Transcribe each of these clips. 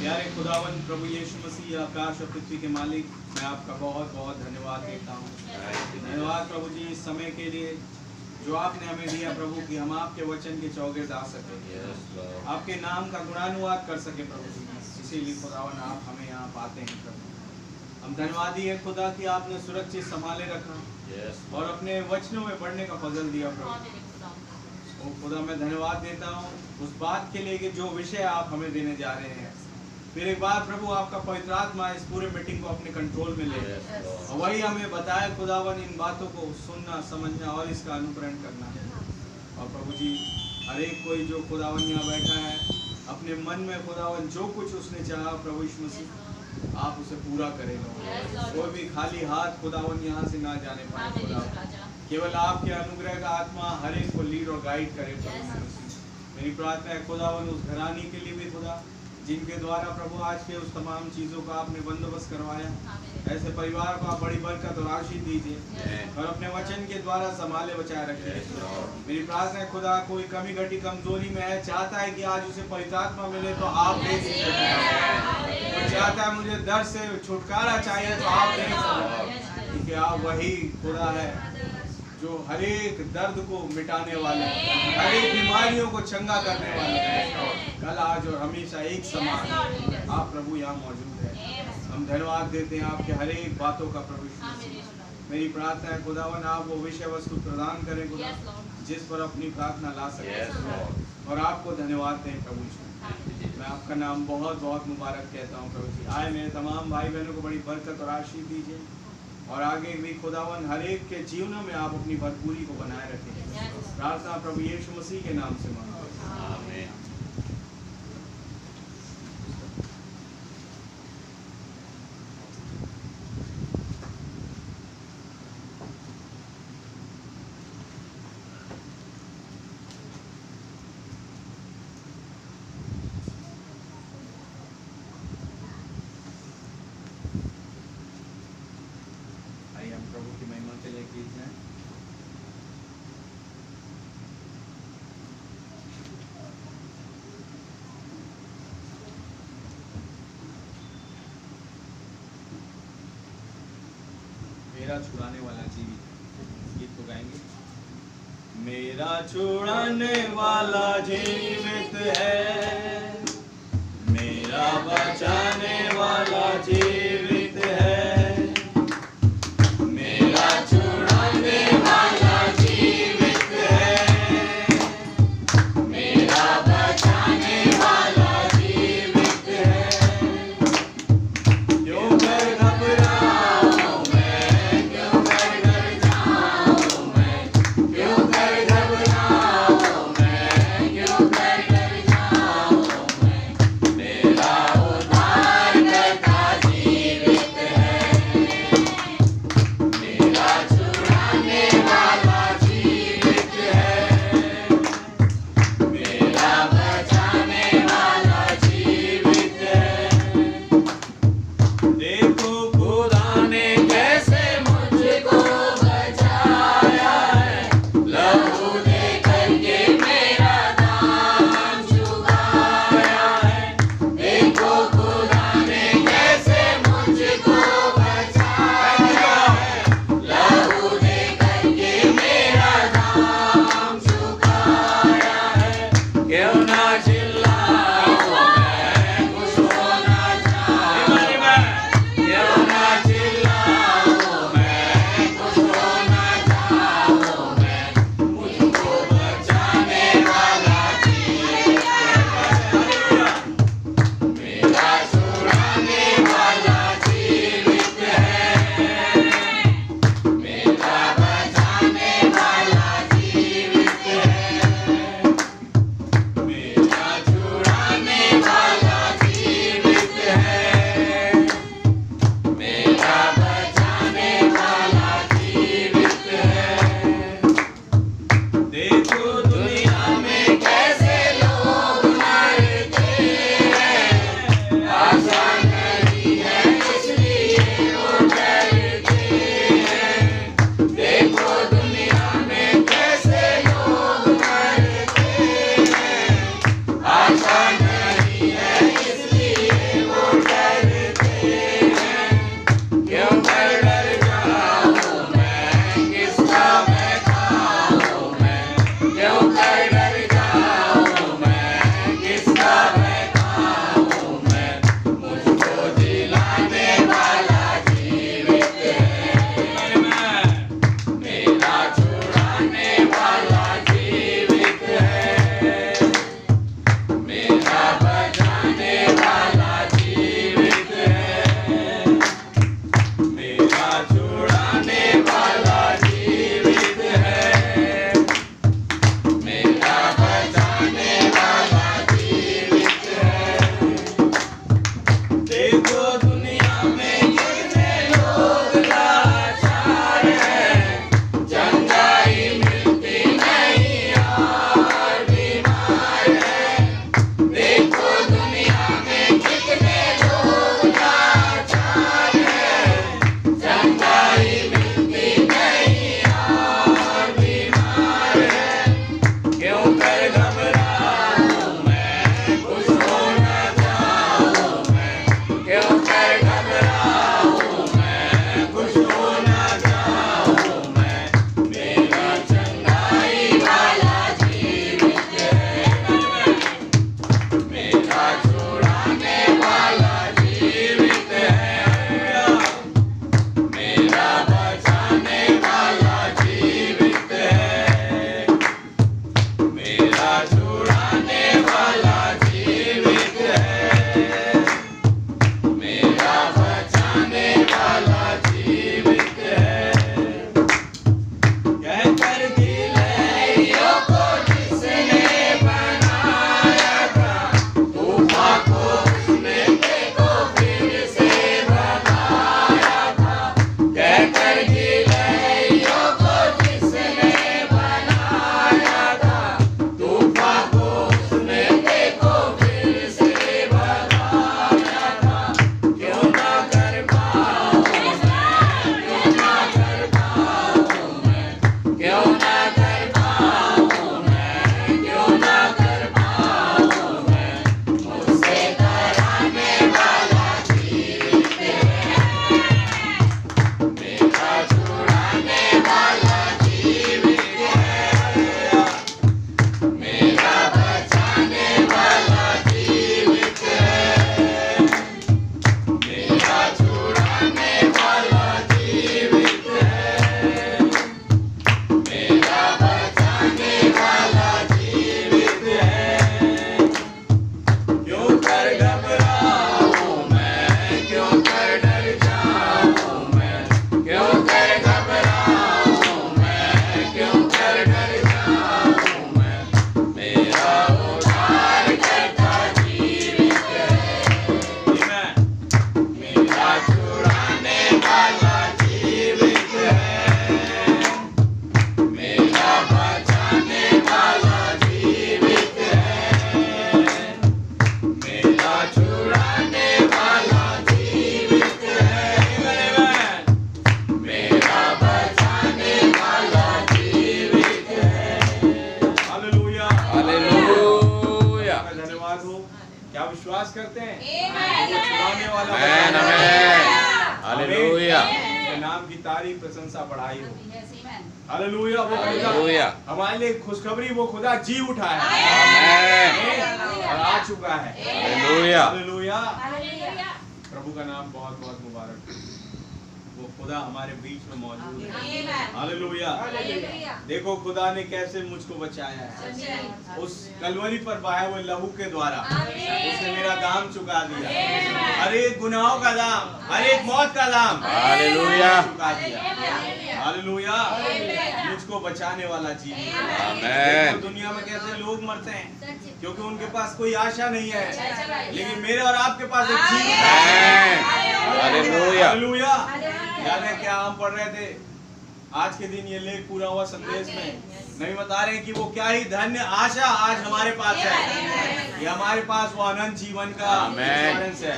प्यारे खुदावन प्रभु यीशु मसीह आकाश और पृथ्वी के मालिक, मैं आपका बहुत बहुत धन्यवाद देता हूँ। धन्यवाद प्रभु जी इस समय के लिए जो आपने हमें दिया प्रभु कि हम आपके वचन के चौगिर्द आ सके, आपके नाम का गुणानुवाद कर सके प्रभु जी। इसीलिए खुदावन आप हमें यहाँ पाते हैं प्रभु। हम धन्यवादी है खुदा कि आपने सुरक्षित संभाले रखा और अपने वचनों में बढ़ने का फजल दिया प्रभु। ओ खुदा मैं धन्यवाद देता हूँ उस बात के लिए कि जो विषय आप हमें देने जा रहे हैं, फिर एक बार प्रभु आपका पवित्र आत्मा इस पूरे मीटिंग को अपने कंट्रोल में ले और वही हमें बताए खुदावन इन बातों को सुनना, समझना और इसका अनुकरण करना है। और प्रभु जी हर एक कोई जो खुदावन यहाँ बैठा है अपने मन में खुदावन जो कुछ उसने चाहा प्रभु यीशु मसीह आप उसे पूरा करेगा। कोई भी खाली हाथ खुदावन यहाँ से ना जाने पाए खुदावन, केवल आपके अनुग्रह का आत्मा हर एक को लीड और गाइड करे प्रभु। मेरी प्रार्थना है खुदावन उस घराने के लिए भी खुदा जिनके द्वारा प्रभु आज के उस तमाम चीज़ों का आपने बंदोबस्त करवाया, ऐसे परिवार को आप बड़ी बरकत और आशीष दीजिए और अपने वचन के द्वारा संभाले बचाए रखिए। मेरी प्रार्थना है खुदा कोई कमी घटी कमजोरी में है, चाहता है कि आज उसे पवित्र आत्मा मिले तो आप दे दीजिए। वो चाहता है मुझे दर्द से छुटकारा चाहिए तो आप दे सकते, क्योंकि आप वही खुदा है जो हर एक दर्द को मिटाने वाला है, हर एक बीमारियों को चंगा करने वाला है। कल आज और हमेशा एक समान आप प्रभु यहाँ मौजूद है। हम धन्यवाद देते हैं आपके हर एक बातों का प्रभु। मेरी प्रार्थना है खुदावन आप वो विषय वस्तु प्रदान करें खुदा जिस पर अपनी प्रार्थना ला सके और आपको धन्यवाद दें प्रभु जी। मैं आपका नाम बहुत बहुत मुबारक कहता हूँ प्रभु जी। आए मेरे तमाम भाई बहनों को बड़ी बरकत और आशीष दीजिए और आगे भी खुदावन हर एक के जीवनों में आप अपनी भरपूरी को बनाए रखें। प्रार्थना प्रभु यीशु मसीह के नाम से मांगते हैं, आमीन। मेरा छुड़ाने वाला जीवित, गीत को गाएंगे। मेरा छुड़ाने वाला जीवित है, मेरा बचाने वाला जीवित है, मेरा छुड़ाने वाला जीवित है, मेरा बचाने वाला जीवित है। क्यों मैं घबराऊं मेरा उद्धार कर क्यों कर घबराऊं मैं, खुश होना चाहूं मैं, मेरा चंगाई वाला जीवित है, मेरा छुड़ाने वाला जीवित है, मेरा बचाने वाला जीवित है, मेरा छुड़ाने वाला जीवित है, मेरा बचाने वाला जीवित है। कहकर गिलहरियों को जिसने बनाया था, तूफान को उसने देखो फिर से बनाया था। कहकर गिलहरियों को जिसने बनाया था, तूफान को उसने देखो फिर से बनाया था। क्यों ना कर पाऊं मैं, क्यों ना कर पाऊं मैं, क्यों ना कर पाऊं मैं, क्यों ना कर पाऊं मैं, मुझसे कराने वाला जीवित है, मेरा छुड़ाने वाला जीवित है, मेरा बचाने वाला जीवित है, मेरा छुड़ाने वाला जीवित है, मेरा बचाने वाला जीवित है। क्यों कर घबराऊं मैं, क्यों कर डर जाऊं मैं, क्यों कर घबराऊं मैं, क्यों कर डर जाऊं मैं, मेरा उद्धारकर्ता जीवित है, मेरा छुड़ाने वाला जीवित है, मेरा बचाने वाला जीवित है, मेरा छुड़ाने वाला जीवित है, मेरा बचाने वाला जीवित है। हालेलुया। हालेलुया। आपका धन्यवाद हो। क्या विश्वास करते हैं? आमेन। वो छुड़ाने वाला आमेन, आमेन। हालेलुया। उसके नाम की तारीफ प्रशंसा बढ़ाई हो। Yes, amen. हालेलुया। वो खुदा हालेलुया। हमारे लिए खुशखबरी, वो खुदा जी उठा है आमेन। और आ चुका है। हालेलुया। हालेलुया। Hallelujah. प्रभु का नाम बहुत बहुत मुबारक हो। वो खुदा हमारे बीच में मौजूद है। Amen. हालेलुया। Hallelujah. देखो खुदा ने कैसे मुझको बचाया है। Amen. उस कलवरी पर बहाए हुए लहू के द्वारा आमीन। उसने मेरा दाम चुका दिया। आमीन। हर एक गुनाहों का दाम, हर एक मौत का दाम हालेलुया। चुका दिया। Hallelujah. हालेलुया। आमीन। मुझको बचाने वाला जीवित है। आमीन। देखो दुनिया में कैसे लोग मरते हैं सच। क्योंकि उनके पास कोई आशा नहीं है, Right. लेकिन मेरे और आपके पास एक जीवित है। आमीन। हालेलुया। हालेलुया। Hallelujah. याद है क्या हम पढ़ रहे थे आज के दिन, ये लेख पूरा हुआ संदेश में नहीं बता रहे कि वो क्या ही धन्य आशा आज हमारे पास है। ये हमारे पास वो अनंत जीवन का आमीन। एश्योरेंस है,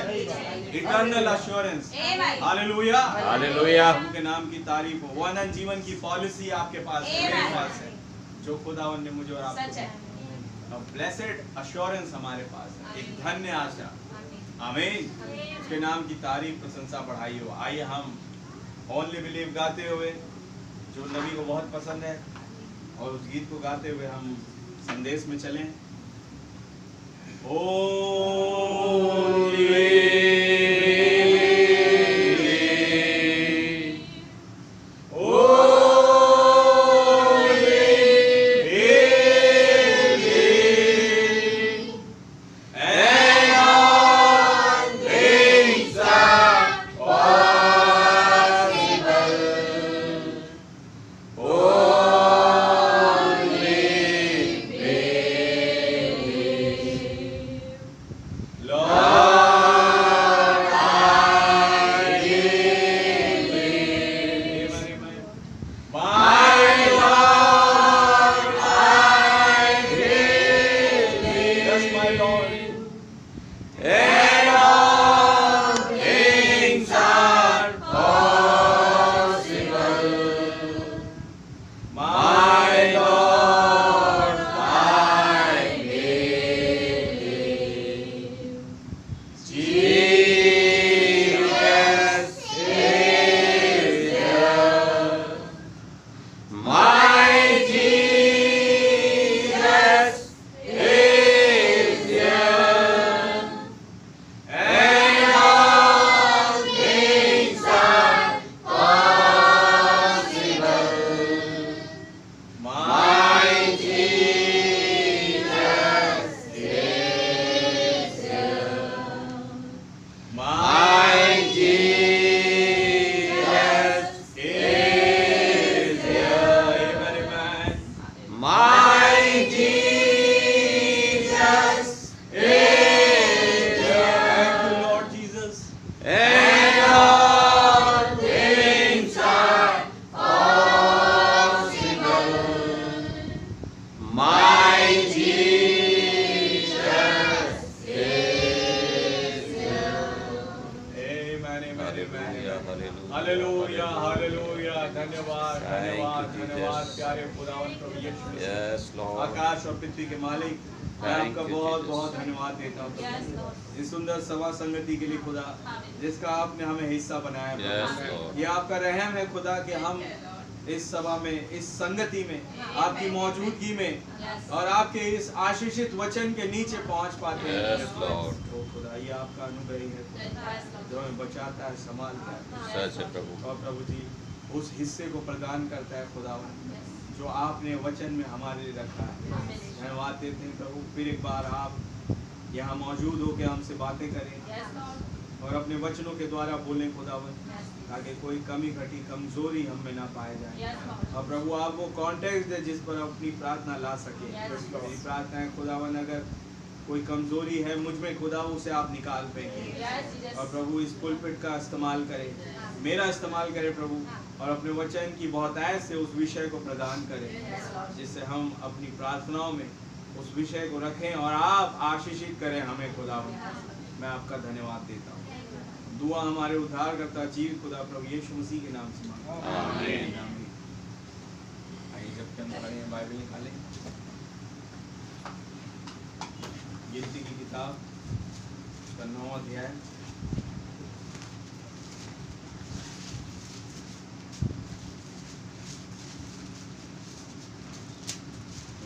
eternal assurance. Amen. Hallelujah. Hallelujah. प्रभु के नाम की तारीफ हो। वो अनंत जीवन की पॉलिसी आपके पास है, मेरे पास है, जो खुदावन ने मुझे और सच है। आपको ब्लेसेड एश्योरेंस हमारे पास है, एक धन्य आशा। आमीन। उसके नाम की तारीफ प्रशंसा बढ़ाई हो। आइए हम ओनली बिलीव गाते हुए, जो नबी को बहुत पसंद है, और उस गीत को गाते हुए हम संदेश में चलें। Lord And all things are possible. My Jesus is Amen, amen, amen, Hallelujah, amen. hallelujah. Hallelujah hallelujah धन्यवाद Thank धन्यवाद you, धन्यवाद Jesus. प्यारे खुदावन प्रभु यीशु मसीह। Yes, Lord. आकाश और पृथ्वी के मालिक मैं Thank आपका you, बहुत Jesus. बहुत धन्यवाद देता हूँ Yes, Lord. इस सुंदर सभा संगति के लिए खुदा जिसका आपने हमें हिस्सा बनाया Yes, प्रभु। Lord. ये आपका रहम है खुदा कि हम इस सभा में इस संगति में आपकी मौजूदगी में Yes. और आपके इस आशीषित वचन के नीचे पहुंच पाते हैं Yes, Lord. तो खुदा ये आपका अनुग्रह ही है Yes, Lord. जो हमें बचाता है संभालता है सच है प्रभु। और प्रभु जी उस हिस्से को प्रदान करता है खुदावन Yes. जो आपने वचन में हमारे लिए रखा है धन्यवाद देते हैं प्रभु फिर एक बार आप यहाँ मौजूद होकर हमसे बातें करें Yes, Lord. और अपने वचनों के द्वारा बोलें खुदावन Yes. ताकि कोई कमी घटी कमजोरी हम में ना पाए जाए Yes, Lord. और प्रभु आप वो कॉन्टेक्स्ट दे जिस पर अपनी प्रार्थना ला सके Yes. मेरी प्रार्थना है खुदावन अगर कोई कमजोरी है मुझ में खुदा उसे आप निकाल फेंके Yes, Jesus. और प्रभु इस पुलपिट का इस्तेमाल करें मेरा इस्तेमाल करें प्रभु और अपने वचन की बहुतायत से उस विषय को प्रदान करें Yes, Lord. जिससे हम अपनी प्रार्थनाओं में उस विषय को रखें और आप आशीषित करें हमें खुदावन मैं आपका धन्यवाद देता हूँ दुआ हमारे उद्धारकर्ता जीवित खुदा प्रभु यीशु मसीह के नाम से मांगता हूं। आमीन। आमीन। आइए जब हम खड़े हैं बाइबल निकालें गिनती की किताब उसका 9वां अध्याय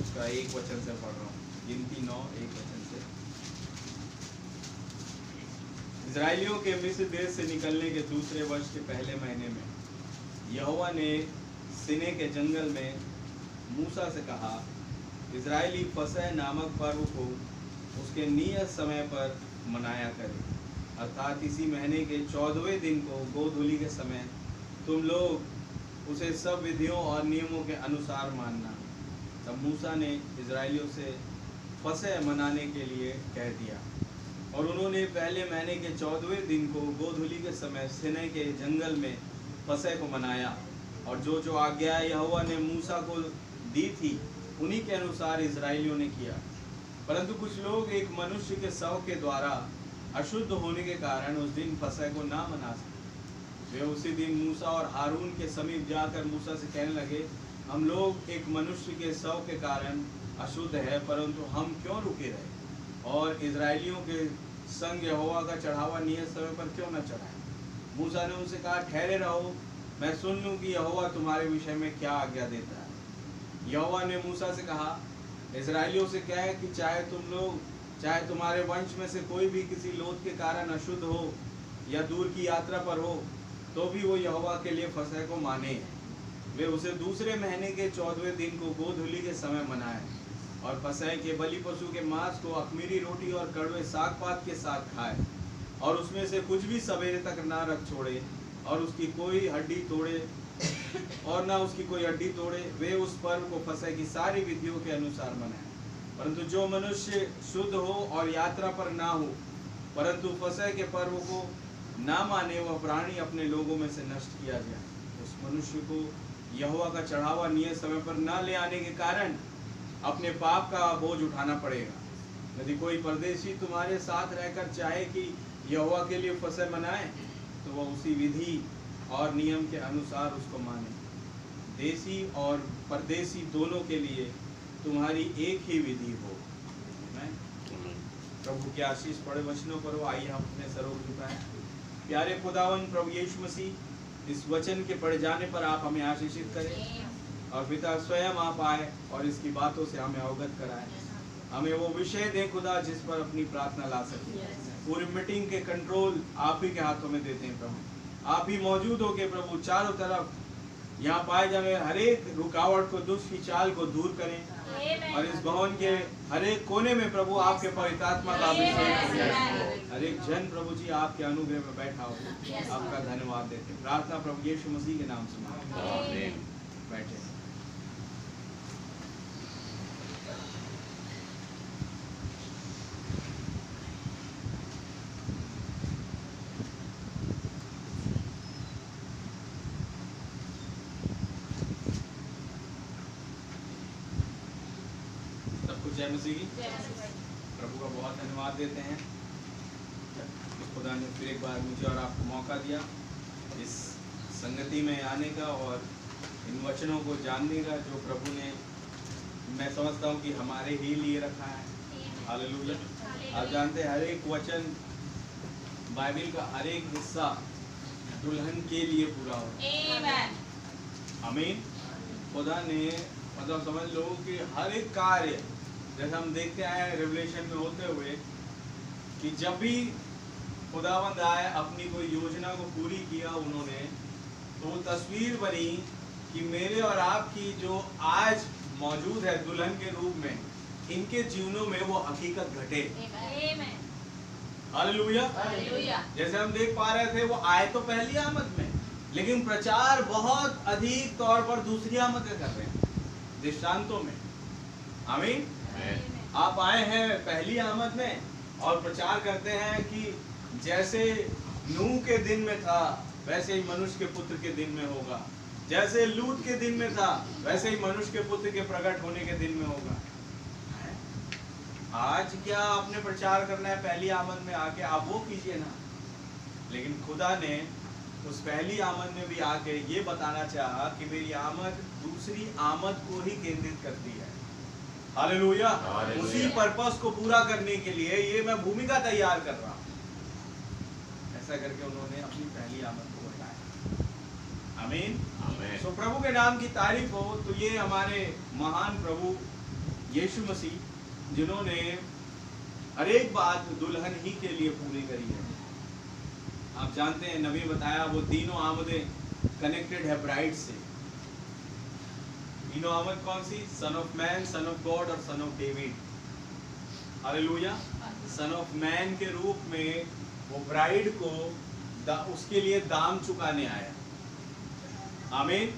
उसका 1 वचन से पढ़ रहा हूँ गिनती 9:1 वचन से इजराइलियों के मिस्र देश से निकलने के दूसरे वर्ष के पहले महीने में यहोवा ने सिने के जंगल में मूसा से कहा इजराइली फसह नामक पर्व को उसके नियत समय पर मनाया करें अर्थात इसी महीने के 14वें दिन को गोधूली के समय तुम लोग उसे सब विधियों और नियमों के अनुसार मानना तब मूसा ने इजराइलियों से फसह मनाने के लिए कह दिया और उन्होंने पहले महीने के 14वें दिन को गोधूली के समय सिनै के जंगल में फसह को मनाया और जो जो आज्ञा यहोवा ने मूसा को दी थी उन्हीं के अनुसार इजराइलियों ने किया परंतु कुछ लोग एक मनुष्य के शव के द्वारा अशुद्ध होने के कारण उस दिन फसह को ना मना सके वे उसी दिन मूसा और हारून के समीप जाकर मूसा से कहने लगे हम लोग एक मनुष्य के शव के कारण अशुद्ध है परंतु हम क्यों रुके रहे और इजराइलियों के संग यहोवा का चढ़ावा नियत समय पर क्यों न चढ़ाए मूसा ने उनसे कहा ठहरे रहो मैं सुन लूं कि यहोवा तुम्हारे विषय में क्या आज्ञा देता है यहोवा ने मूसा से कहा इजराइलियों से कह कि चाहे तुम्हारे वंश में से कोई भी किसी लोथ के कारण अशुद्ध हो या दूर की यात्रा पर हो तो भी वो यहोवा के लिए फसह को माने वे उसे दूसरे महीने के 14वें दिन को गोधूली के समय मनाए और फसह के बलि पशु के मांस को अखमीरी रोटी और कड़वे साग पात के साथ खाए और उसमें से कुछ भी सवेरे तक ना रख छोड़े और उसकी कोई हड्डी तोड़े वे उस पर्व को फसह की सारी विधियों के अनुसार मनाए परंतु जो मनुष्य शुद्ध हो और यात्रा पर ना हो परंतु फसह के पर्व को ना माने वह प्राणी अपने लोगों में से नष्ट किया जाए उस मनुष्य को यहोवा का चढ़ावा नियत समय पर न ले आने के कारण अपने पाप का बोझ उठाना पड़ेगा यदि कोई परदेशी तुम्हारे साथ रहकर चाहे कि यहोवा के लिए फसह मनाए तो वह उसी विधि और नियम के अनुसार उसको माने देशी और परदेशी दोनों के लिए तुम्हारी एक ही विधि हो प्रभु की आशीष पड़े वचनों पर हो आइए हम अपने सरों झुकाएं प्यारे खुदावन प्रभु यीशु मसीह इस वचन के पढ़े जाने पर आप हमें आशीषित करें और पिता स्वयं आप आए और इसकी बातों से हमें अवगत कराएं हमें वो विषय दें खुदा जिस पर अपनी प्रार्थना ला सके पूरी मीटिंग के कंट्रोल आप ही के हाथों में देते हैं प्रभु आप ही मौजूद हो के प्रभु चारों तरफ यहाँ पाए जाने हर एक रुकावट को दुष्ट की चाल को दूर करें और इस भवन के हर एक कोने में प्रभु आपके पवित्र आत्मा का अभिषेक करें हर एक जन प्रभु जी आपके अनुग्रह में बैठा हो आपका धन्यवाद देते हैं प्रार्थना प्रभु यीशु मसीह के नाम से मांगते हैं आमीन। बैठे जय मसीह की। जय मसीह। प्रभु का बहुत धन्यवाद देते हैं कि खुदा ने फिर एक बार मुझे और आपको मौका दिया इस संगति में आने का और इन वचनों को जानने का जो प्रभु ने, मैं समझता हूँ कि हमारे ही लिए रखा है। हालेलुया। आप जानते हैं हर एक वचन बाइबल का हर एक हिस्सा दुल्हन के लिए पूरा होता है। आमीन। खुदा ने मतलब समझ लो कि हर एक कार्य जैसे हम देखते आए रेवलेशन में होते हुए कि जब भी खुदावंद आए अपनी कोई योजना को पूरी किया उन्होंने, तो वो तस्वीर बनी कि मेरे और आपकी जो आज मौजूद है दुल्हन के रूप में, इनके जीवनों में वो हकीकत घटे। हालेलुया। जैसे हम देख पा रहे थे वो आए तो पहली आमद में, लेकिन प्रचार बहुत अधिक तौर पर दूसरी आमद में कर रहे हैं, दृष्टांतों में। आमीन। आप आए हैं पहली आमद में और प्रचार करते हैं कि जैसे नूह के दिन में था वैसे ही मनुष्य के पुत्र के दिन में होगा, जैसे लूत के दिन में था वैसे ही मनुष्य के पुत्र के प्रकट होने के दिन में होगा। आज क्या आपने प्रचार करना है पहली आमद में आके, आप वो कीजिए ना। लेकिन खुदा ने उस पहली आमद में भी आके ये बताना चाहा कि मेरी आमद दूसरी आमद को ही केंद्रित करती है। हालेलुया। उसी पर्पस को पूरा करने के लिए ये मैं भूमिका तैयार कर रहा हूँ। ऐसा करके उन्होंने अपनी पहली आमद को बताया। आमीन। तो प्रभु के नाम की तारीफ हो। तो ये हमारे महान प्रभु यीशु मसीह जिन्होंने हर एक बात दुल्हन ही के लिए पूरी करी है। आप जानते हैं नबी बताया वो तीनों आमदें कनेक्टेड है ब्राइड से। तीनों आमद कौन सी? Son of man, son of God और son of David. Hallelujah. Son of man के रूप में वो ब्राइड को उसके लिए दाम चुकाने आया। आमीन।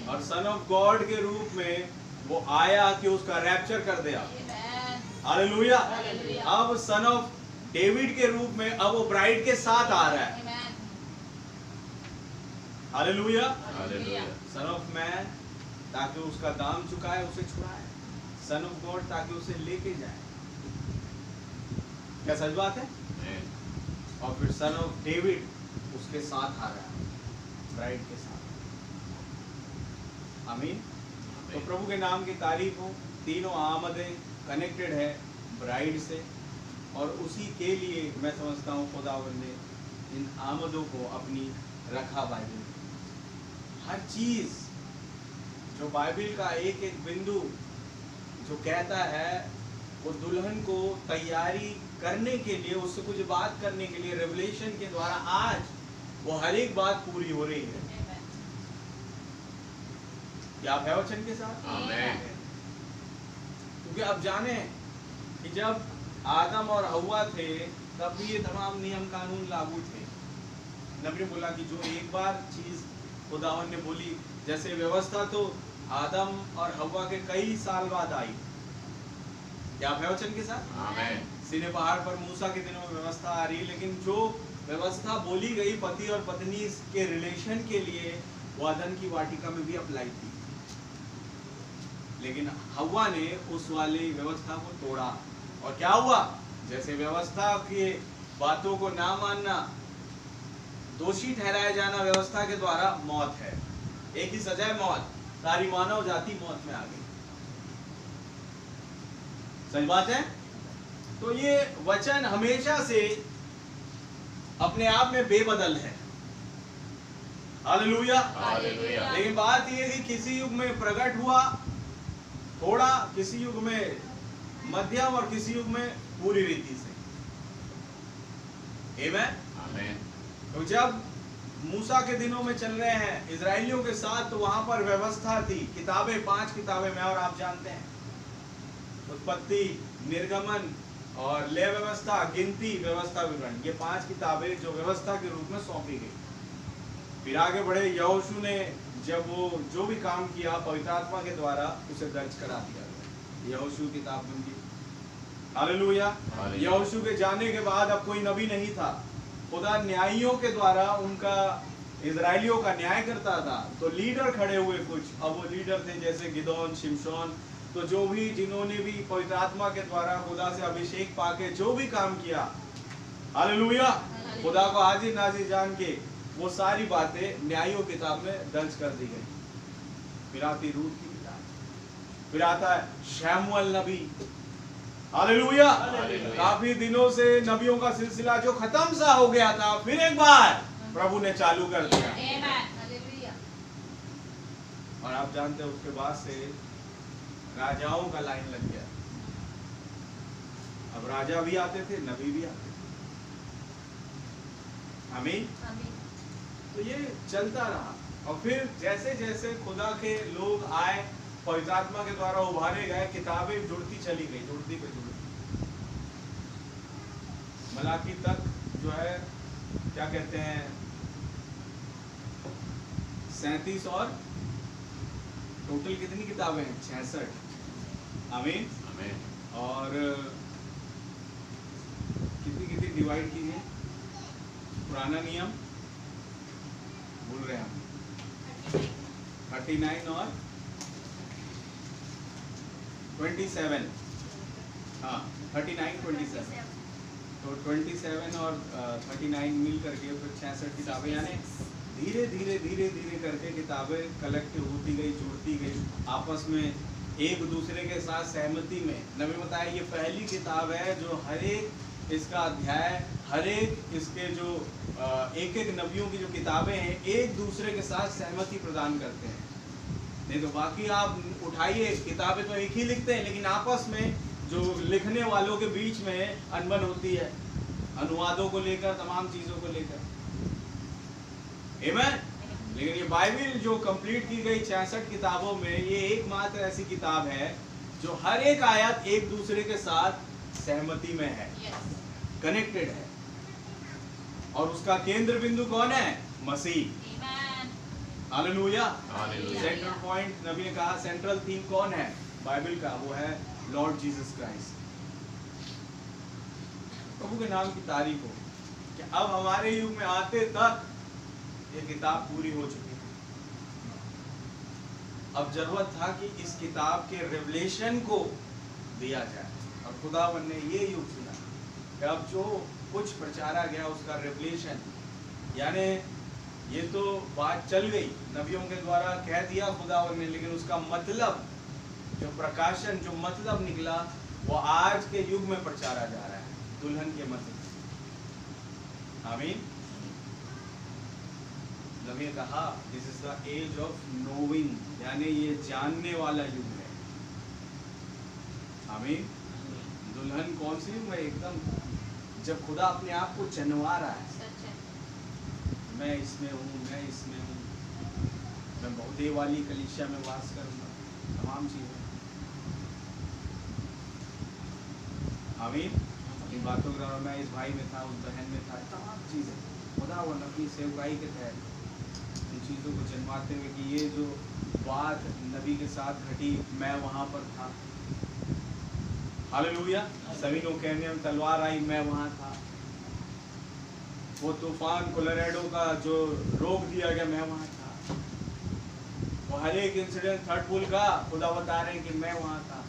और सन ऑफ गॉड के रूप में वो आया कि उसका रैप्चर कर दिया। हालेलुया। अब सन ऑफ डेविड के रूप में अब वो ब्राइड के साथ आ रहा है। हालेलुया। सन ऑफ मैन ताकि उसका दाम चुकाए, उसे छुड़ाए। सन ऑफ गॉड ताकि उसे लेके जाए। क्या सच बात है? और फिर सन ऑफ डेविड उसके साथ आ रहा है, ब्राइड के साथ। आमीन। तो प्रभु के नाम की तारीफ हो। तीनों आमदें कनेक्टेड है ब्राइड से, और उसी के लिए मैं समझता हूँ खुदावंद ने इन आमदों को अपनी रखा बाइबल में। हर चीज जो बाइबल का एक एक बिंदु जो कहता है वो दुल्हन को तैयारी करने के लिए, उससे कुछ बात करने के लिए रेवलेशन के द्वारा आज वो हर एक बात पूरी हो रही है। क्या आप है वचन के साथ? आमीन। क्योंकि अब जाने कि जब आदम और हव्वा थे तब भी ये तमाम नियम कानून लागू थे। नबी ने बोला कि जो एक बार चीज खुदावन ने बोली, जैसे व्यवस्था तो आदम और हव्वा के कई साल बाद आई। क्या आप है वचन के साथ? आमीन। सीने पहाड़ पर मूसा के दिनों में व्यवस्था आ रही, लेकिन जो व्यवस्था बोली गई पति और पत्नी के रिलेशन के लिए वो अदन की वाटिका में भी अप्लाई थी। लेकिन हव्वा ने उस वाली व्यवस्था को तोड़ा, और क्या हुआ? जैसे व्यवस्था की बातों को ना मानना, दोषी ठहराया जाना व्यवस्था के द्वारा मौत है। एक ही सजा है, मौत। सारी मानव जाति मौत में आ गई। सच बात है। तो ये वचन हमेशा से अपने आप में बेबदल है। हालेलुया। हालेलुया। लेकिन बात ये कि किसी युग में प्रकट हुआ थोड़ा, किसी युग में मध्यम और किसी युग में पूरी रीति से। आमीन। तो जब मूसा के दिनों में चल रहे हैं इजराइलियों के साथ, तो वहां पर व्यवस्था थी, किताबें, 5 किताबें मैं और आप जानते हैं। उत्पत्ति, निर्गमन और लय व्यवस्था, गिनती, व्यवस्था, विवरण, ये 5 किताबें जो व्यवस्था के रूप में सौंपी गई। फिर आगे बढ़े, यहोशू ने जब वो जो भी काम किया पवित्र आत्मा के द्वारा उसे दर्ज करा दिया, यहोशू किताब बन गई। हालेलुया। यहोशू के जाने के बाद अब कोई नबी नहीं था। खुदा न्यायियों के द्वारा उनका इजराइलियों का न्याय करता था। तो लीडर खड़े हुए कुछ, अब वो लीडर थे जैसे गिदोन, शिमशोन तो जो भी जिन्होंने भी पवित्र आत्मा के द्वारा खुदा से अभिषेक पाके जो भी काम किया, हालेलुया, खुदा को हाजिर नाजिर जान के वो सारी बातें न्यायों किताब में दर्ज कर दी गई। फिर आती रूत की किताब, फिर आता है शमूएल नबी, हालेलुया। काफी दिनों से नबियों का सिलसिला जो खत्म सा हो गया था, फिर एक बार प्रभु ने चालू कर दिया। और आप जानते हैं उसके बाद से राजाओं का लाइन लग गया। अब राजा भी आते थे, नबी भी आते थे। आमीन। तो ये चलता रहा। और फिर जैसे जैसे खुदा के लोग आए, पवित्र आत्मा के द्वारा उभारे गए, किताबें जुड़ती चली गई, जुड़ती पे जुड़ती। मलाकी तक जो है क्या कहते हैं 37 और टोटल कितनी किताबें हैं? 66। आमीन। और कितनी कितनी डिवाइड की है? पुराना नियम भूल रहे हम, 39 और 27। हाँ, 39 27। तो 27 और 39 मिल करके फिर 66 किताबें, यानी धीरे धीरे धीरे धीरे करके किताबें कलेक्ट होती गई, जुड़ती गई, आपस में एक दूसरे के साथ सहमति में। नबी बताया ये पहली किताब है जो हर एक इसका अध्याय, हर एक इसके जो एक एक नबियों की जो किताबें हैं एक दूसरे के साथ सहमति प्रदान करते हैं। नहीं तो बाकी आप उठाइए किताबें तो एक ही लिखते हैं, लेकिन आपस में जो लिखने वालों के बीच में अनबन होती है, अनुवादों को लेकर, तमाम चीज़ों को लेकर। आमीन। लेकिन ये बाइबल जो कंप्लीट की गई 66 किताबों में, ये एकमात्र ऐसी किताब है जो हर एक आयत एक दूसरे के साथ सहमति में है, कनेक्टेड है। और उसका केंद्र बिंदु कौन है? मसीह। हालेलुया। सेंट्रल पॉइंट, नबी ने कहा सेंट्रल थीम कौन है बाइबल का? वो है लॉर्ड जीसस क्राइस्ट। प्रभु के नाम की तारीफ हो कि अब हमारे युग में आते तक ये किताब पूरी हो चुकी है। अब जरूरत था कि इस किताब के रेवलेशन को दिया जाए, और खुदावन ने ये युग चुना कि अब जो कुछ प्रचारा गया उसका रेवलेशन, यानी ये तो बात चल गई, नबियों के द्वारा कह दिया खुदावन ने, लेकिन उसका मतलब जो प्रकाशन, जो मतलब निकला, वो आज के युग में प्रचारा जा रहा है दुल्हन के मध्य। आमीन। नबी ने कहा this is the age of knowing, यानी ये जानने वाला युग है। आमीन। दुल्हन कौन सी युग है? एकदम जब खुदा अपने आप को जनवा रहा है, मैं इसमें हूँ, मैं इसमें हूँ, मैं बहुदेव वाली कलीसिया में वास करूँगा, तमाम चीज़ें। आमीन। इन बातों के द्वारा मैं इस भाई में था, उस बहन में था, तमाम चीज़ें खुदा वो अपनी सेवकाई के तहत इन चीज़ों को जन्माते हुए कि ये जो बात नबी के साथ घटी, मैं वहाँ पर था। हालेलुया। सवीनो कहने में तलवार आई, मैं वहाँ था। वो तूफान कोलोराडो का जो रोक दिया गया, मैं वहाँ था। वो हर एक इंसिडेंट थर्ड पुल का खुदा बता रहे हैं कि मैं वहाँ था।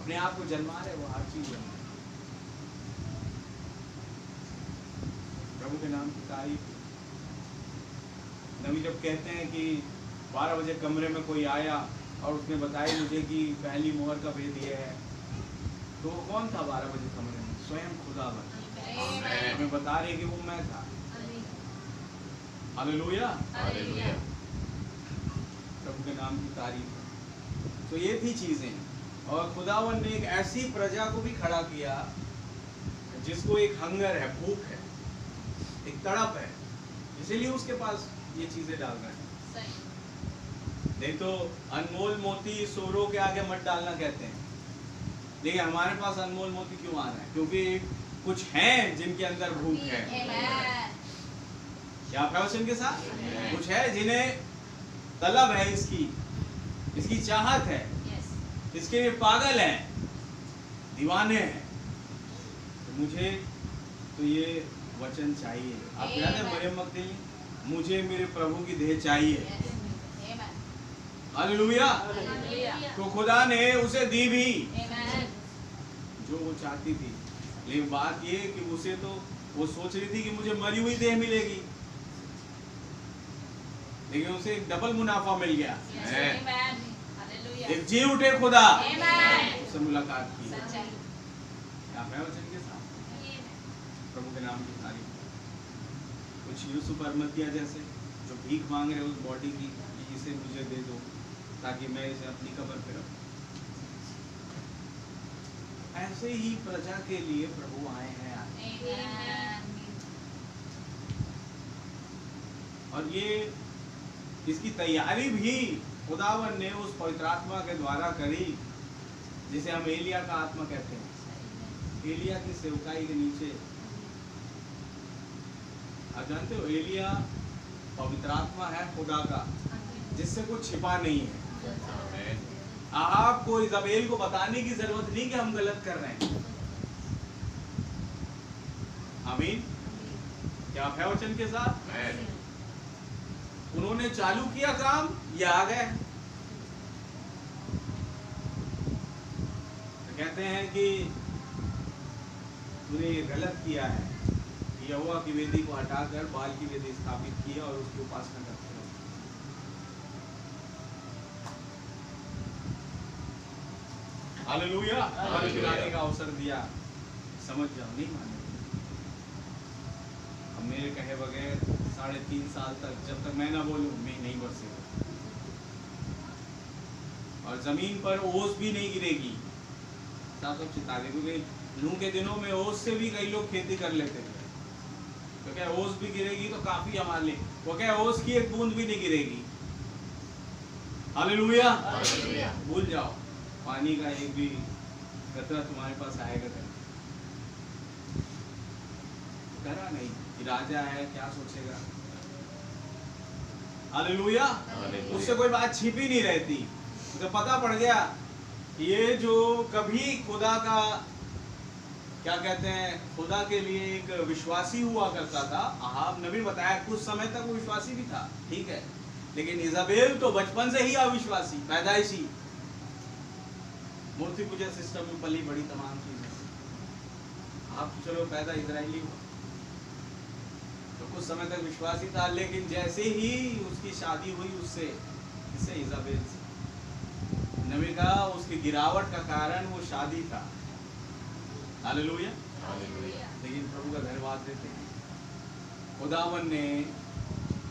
अपने आप को जन्मा रहे, वो हर चीज़ है। प्रभु के नाम की तारीफ। नबी जब कहते हैं कि 12 बजे कमरे में कोई आया और उसने बताया मुझे कि पहली मोहर का भेद ये है, तो वो कौन था 12 बजे कमरे में? स्वयं खुदावन हमें बता रहे कि वो मैं था। हालेलुया। प्रभु के नाम की तारीफ। तो ये थी चीजें, और खुदावन ने एक ऐसी प्रजा को भी खड़ा किया जिसको एक हंगर है, भूख है, एक तड़प है, इसीलिए उसके पास ये चीजें डाल रहे हैं। नहीं तो अनमोल मोती सोरों के आगे मत डालना कहते हैं, लेकिन हमारे पास अनमोल मोती क्यों आ रहा है? क्योंकि कुछ हैं जिनके अंदर भूख है। क्या प्रवचन के साथ कुछ है जिन्हें तलब है, इसकी चाहत है, इसके लिए पागल हैं, दीवाने हैं। तो मुझे तो ये वचन चाहिए। आप याद है मरियम मगदलीनी, मुझे मेरे प्रभु की देह चाहिए। हालेलुया। हालेलुया। तो खुदा ने उसे दी भी आमीन। जो वो चाहती थी, लेकिन बात ये कि उसे तो वो सोच रही थी कि मुझे मरी हुई देह मिलेगी, लेकिन उसे एक डबल मुनाफा मिल गया। आमीन। हालेलुया। एक जी उठे खुदा आमीन। उससे मुलाकात की। सच्चाई। क्या मैं वचन के साथ प्रभु के नाम की तारीफ। कुछ यूसुफ अरमतिया जैसे जो भीख मांग रहे उस बॉडी की कि इसे मुझे दे दो ताकि मैं इसे अपनी कब्र पे रखूं। ऐसे ही प्रजा के लिए प्रभु आए हैं आज। आमीन। और ये इसकी तैयारी भी खुदावन ने उस पवित्र आत्मा के द्वारा करी, जिसे हम एलिया का आत्मा कहते हैं। एलिया की सेवकाई के नीचे आप जानते हो एलिया पवित्र आत्मा है खुदा का, जिससे कुछ छिपा नहीं है। आपको इज़ाबेल को बताने की जरूरत नहीं कि हम गलत कर रहे हैं। आमीन। क्या आप है वचन के साथ? उन्होंने चालू किया काम, ये आ गए। तो कहते हैं कि तूने ये गलत किया है, यहोवा की वेदी को हटाकर बाल की वेदी स्थापित की और उसकी उपासना करते हो। हालेलुया। का अवसर दिया, समझ जाओ, नहीं माने। अब मेरे कहे बगैर 3.5 साल तक जब तक मैं ना बोलूं मैं नहीं बरसेगा, और जमीन पर ओस भी नहीं गिरेगी। सब चिता दे, क्योंकि नूह के दिनों में ओस से भी कई लोग खेती कर लेते थे। तो क्या ओस भी गिरेगी तो काफी हमारे लिए, वो क्या ओस की एक बूंद भी नहीं गिरेगी। हालेलुया। भूल जाओ पानी का एक भी कतरा तुम्हारे पास आएगा करा नहीं कि राजा है क्या सोचेगा। हालेलुया। उससे कोई बात छिपी नहीं रहती। उसे पता पड़ गया कि ये जो कभी खुदा का क्या कहते हैं, खुदा के लिए एक विश्वासी हुआ करता था। अहाब नबी बताया कुछ समय तक वो विश्वासी भी था, ठीक है, लेकिन इज़ाबेल तो बचपन से ही अविश्वासी, पैदाइशी मूर्ति पूजा सिस्टम में पली बड़ी तमाम चीजें। आप चलो पैदा इजरायली हुआ तो कुछ समय तक विश्वासी था, लेकिन जैसे ही उसकी शादी हुई उससे इससे इज़ाबेल से, नबी का उसकी गिरावट का कारण वो शादी था। हालेलुया। लेकिन प्रभु का धन्यवाद देते हैं, खुदावन ने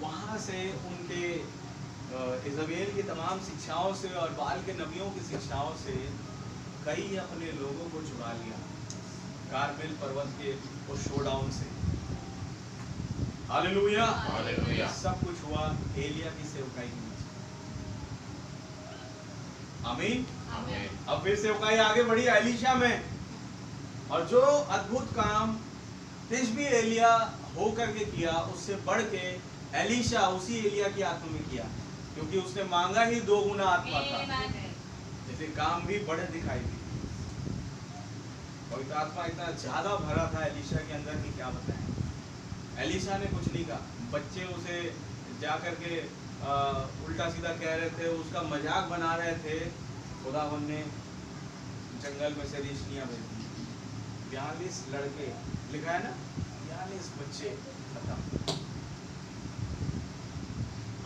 वहां से उनके इज़ाबेल की तमाम शिक्षाओं से और बाल के नबियों की शिक्षाओं से कई अपने लोगों को चुरा लिया, कारमेल पर्वत के उस शोडाउन से। हालेलुया। सब कुछ हुआ एलिया की सेवकाई के नीचे। आमीन। अब फिर सेवकाई आगे बढ़ी एलीशा में, और जो अद्भुत काम तिशबी एलिया हो करके किया, उससे बढ़ के एलीशा उसी एलिया की आत्मा में किया, क्योंकि उसने मांगा ही 2 गुना आत्मा था। जैसे काम भी बड़े दिखाई दी। पवित्र आत्मा इतना ज्यादा भरा था एलीशा के अंदर कि क्या बताएं। एलीशा ने कुछ नहीं कहा, बच्चे उसे जाकर के उल्टा सीधा कह रहे थे, उसका मजाक बना रहे थे। खुदावन ने जंगल में से रिश्तियां भेजी, 42 लड़के, लिखा है ना 42 बच्चे खत्म।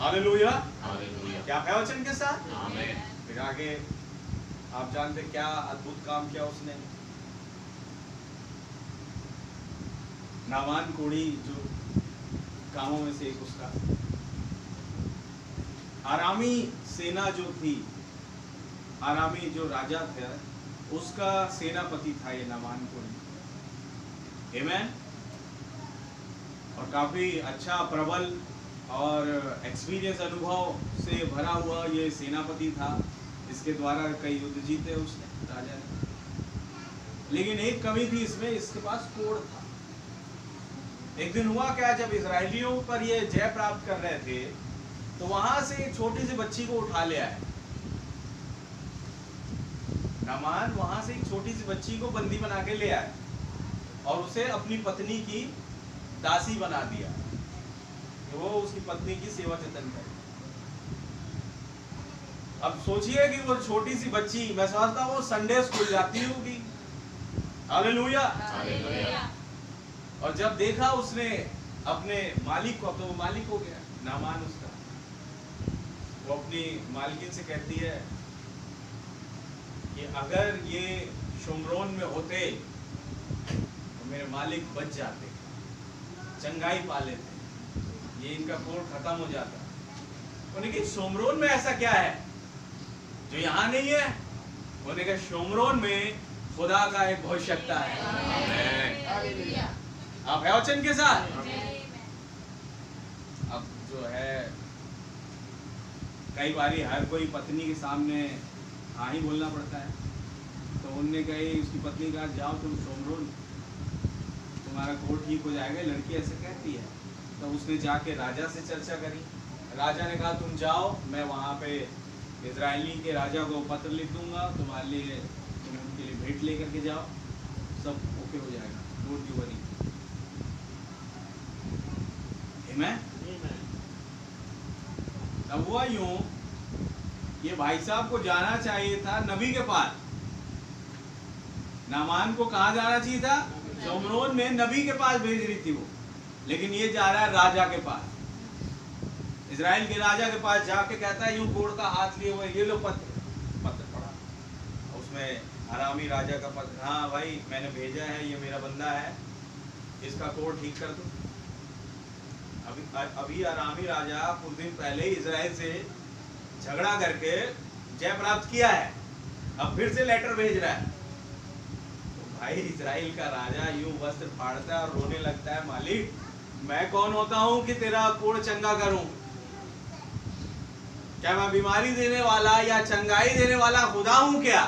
हालेलुया। क्या है वचन के साथ? फिर आगे आप जानते क्या अद्भुत काम किया उसने। नामान कोड़ी जो कामों में से एक उसका, आरामी सेना जो थी, आरामी जो राजा था उसका सेनापति था ये नामान कोड़ी। आमीन। और काफी अच्छा प्रबल और एक्सपीरियंस अनुभव से भरा हुआ ये सेनापति था। इसके द्वारा कई युद्ध जीते उसने, राजा ने। लेकिन एक कमी थी इसमें, इसके पास कोड़ था। एक दिन हुआ क्या, जब इजरायलियों पर ये जय प्राप्त कर रहे थे तो वहां से एक छोटी सी बच्ची को उठा ले आए। नामान वहां से एक छोटी सी बच्ची को बंदी बना के ले आए और उसे अपनी पत्नी की दासी बना दिया, वो उसकी पत्नी की सेवा जतन करे। अब सोचिए कि वो छोटी सी बच्ची, मैं समझता हूँ वो संडे स्कूल जाती होगी। हालेलुया। हालेलुया। और जब देखा उसने अपने मालिक को, तो वो मालिक हो गया नामान उसका। वो अपनी मालकिन से कहती है कि अगर ये शुमरोन में होते तो मेरे मालिक बच जाते, चंगाई पा लेते, ये इनका कोड खत्म हो जाता। उन्होंने कहा शुमरोन में ऐसा क्या है जो यहाँ नहीं है? उन्होंने कहा शुमरोन में खुदा का एक भविष्यता है। हालेलुया। आप है वचन के साथ? आमीन। अब जो है कई बारी हर कोई पत्नी के सामने हाँ ही बोलना पड़ता है। तो उनने कही, उसकी पत्नी कहा जाओ तुम शोमरोन, तुम्हारा कोड ठीक हो जाएगा। लड़की ऐसे कहती है। तो उसने जाके राजा से चर्चा करी। राजा ने कहा तुम जाओ, मैं वहाँ पे इजरायली के राजा को पत्र लिख दूंगा, तुम्हारे लिए, तुम उनके लिए भेंट लेकर के जाओ, सब ओके हो जाएगा, डोंट यू वरी। आमीन। अब हुआ यूं, ये भाई साहब को जाना चाहिए था नबी के पास। नामान को कहाँ जाना चाहिए था? शोमरोन में नबी के पास भेज रही थी वो, लेकिन ये जा रहा है राजा के पास, इजराइल के राजा के पास। जाके कहता है यूं कोड का हाथ लिए हुए, ये लो पत्र पढ़ा, उसमें आरामी राजा का पत्र। हाँ भाई मैंने भेजा है, ये मेरा बंदा है, इसका कोड ठीक कर दो। अभी आरामी राजा कुछ दिन पहले इजराइल से झगड़ा करके जय प्राप्त किया है, अब फिर से लेटर भेज रहा है। तो भाई इजराइल का राजा यूं वस्त्र फाड़ता है और रोने लगता है, मालिक मैं कौन होता हूं कि तेरा कोड़ चंगा करूं? क्या मैं बीमारी देने वाला या चंगाई देने वाला खुदा हूं क्या?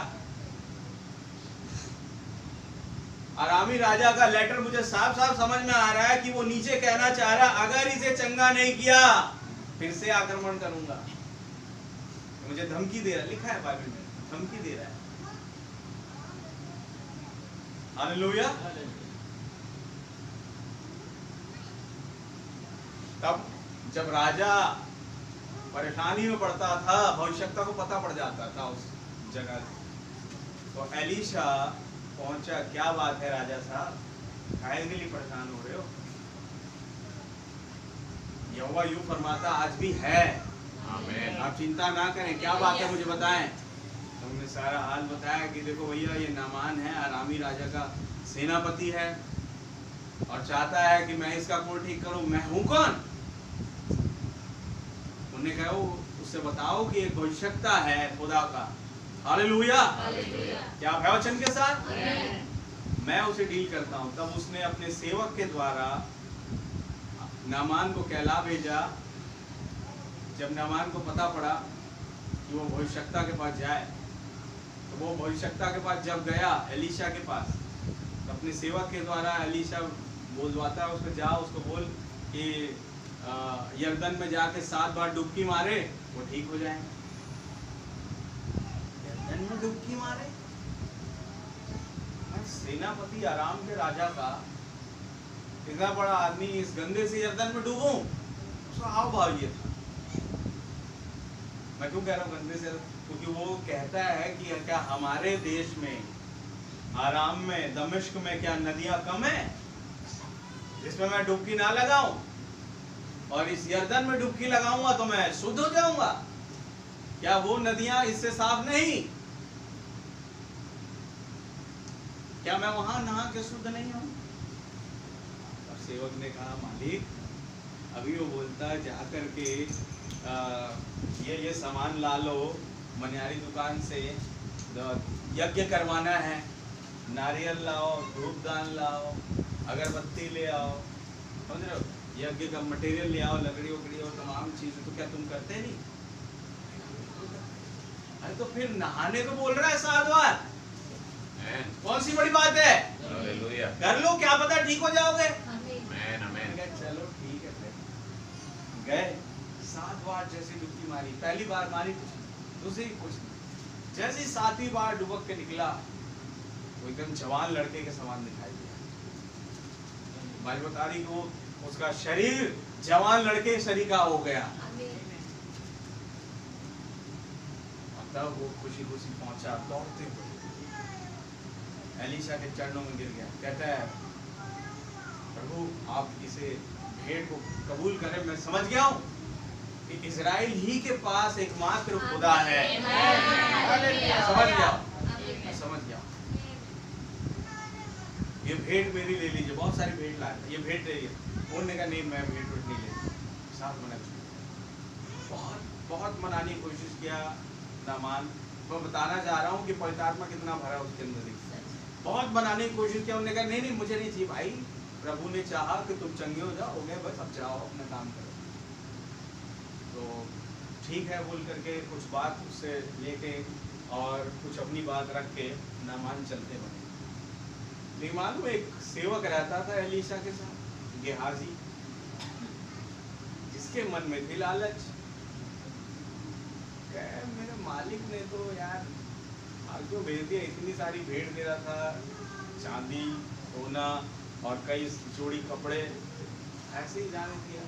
आरामी राजा का लेटर मुझे साफ साफ समझ में आ रहा है कि वो नीचे कहना चाह रहा, अगर इसे चंगा नहीं किया फिर से आक्रमण करूंगा। मुझे धमकी दे रहा है, लिखा है बाइबल में, धमकी दे रहा है। हालेलुया। तब जब राजा परेशानी में पड़ता था, भविष्यता को पता पड़ जाता था उस जगह, तो एलीशा पहुंचा। क्या बात है राजा साहब, काहे के लिए परेशान हो रहे हो? यहोवा यूं फरमाता आज भी है, आमीन। आप चिंता ना करें, क्या बात है मुझे बताएं। तो उन्होंने सारा हाल बताया कि देखो भैया ये नामान है, आरामी राजा का सेनापति है और चाहता है कि मैं इसका कोड ठीक करूं। मैं हूं कौन? उन्होंने कहा उससे बताओ कि एक भविष्यता है खुदा का। हालेलुया। क्या आप है वचन के साथ? मैं उसे डील करता हूं। तब उसने अपने सेवक के द्वारा नामान को कहला भेजा। जब नामान को पता पड़ा कि वो भविष्यता के पास जाए, तो वो भविष्यता के पास जब गया एलीशा के पास, तो अपने सेवक के द्वारा एलीशा बोलवाता है उसको, जाओ उसको बोल कि यरदन में जाके 7 बार डुबकी मारे, वो ठीक हो जाए। यरदन में डुबकी मारे? सेनापति आराम के राजा का इतना बड़ा आदमी इस गंदे से यरदन में डूबूं? उसका हाव भाव ये था। मैं क्यों कह रहा हूँ गंदे से? क्योंकि वो कहता है कि क्या हमारे देश में, आराम में, दमिश्क में क्या नदियां कम है जिसमें मैं डुबकी ना लगाऊं? और इस यरदन में डुबकी लगाऊंगा तो मैं शुद्ध हो जाऊंगा? क्या वो नदियां इससे साफ नहीं? क्या मैं वहां नहा के शुद्ध नहीं हूं? और सेवक ने कहा मालिक, अभी वो बोलता है जाकर के ये सामान ला लो मनियारी दुकान से, यज्ञ करवाना है, नारियल लाओ, धूपदान लाओ, अगरबत्ती ले आओ, समझ रहे हो, यज्ञ का मटेरियल ले आओ, लकड़ी वकड़ी और तमाम चीजें। तो क्या तुम करते नहीं? अरे तो फिर नहाने को बोल रहा है 7 बार, कौन सी बड़ी बात है? हालेलुया। कर लो, क्या पता ठीक हो जाओगे। आमीन आमीन। चलो ठीक है। फिर गए 7 बार जैसे डुबकी मारी, पहली बार मारी कुछ, दूसरी कुछ, जैसे 7वीं बार डुबक के निकला, वो एकदम जवान लड़के के समान दिखाई दिया। बाइबल बता रही कि वो उसका शरीर जवान लड़के शरीर का हो गया। तब वो खुशी खुशी पहुंचा, दौड़ते हुए एलीशा के चरणों में गिर गया। कहता है, प्रभु आप इसे भेड़ को कबूल करें। मैं समझ गया हूँ कि इजराइल ही के पास एकमात्र खुदा है। समझ गया, मैं समझ गया। ये भेड़ मेरी ले लीजिए, बहुत सारी भेड़ लाए, ये भेड़ ले लीजिए। उन्होंने कहा नहीं, मैं भेड़ नहीं ले, साथ मना। बहुत बहुत मनाने की कोशिश किया नामान। मैं बताना चाह रहा हूँ कि पवित्र आत्मा कितना भरा उसके अंदर। बहुत मनाने की कोशिश किया, उन्होंने कहा नहीं नहीं मुझे नहीं चाहिए भाई, प्रभु ने चाहा कि तुम चंगे हो जाओ, हो गए बस, अब जाओ अपना काम करो। तो ठीक है बोल करके कुछ बात उससे लेके और कुछ अपनी बात रख के नामान चलते बने। लेकिन मालूम एक सेवक रहता था एलीशा के साथ, गेहाजी, जिसके मन में थी लालच। मेरे मालिक ने तो यार फालतू भेज दिया, इतनी सारी भेड़ दे रहा था, चांदी सोना और कई जोड़ी कपड़े ऐसे ही जाने दिया।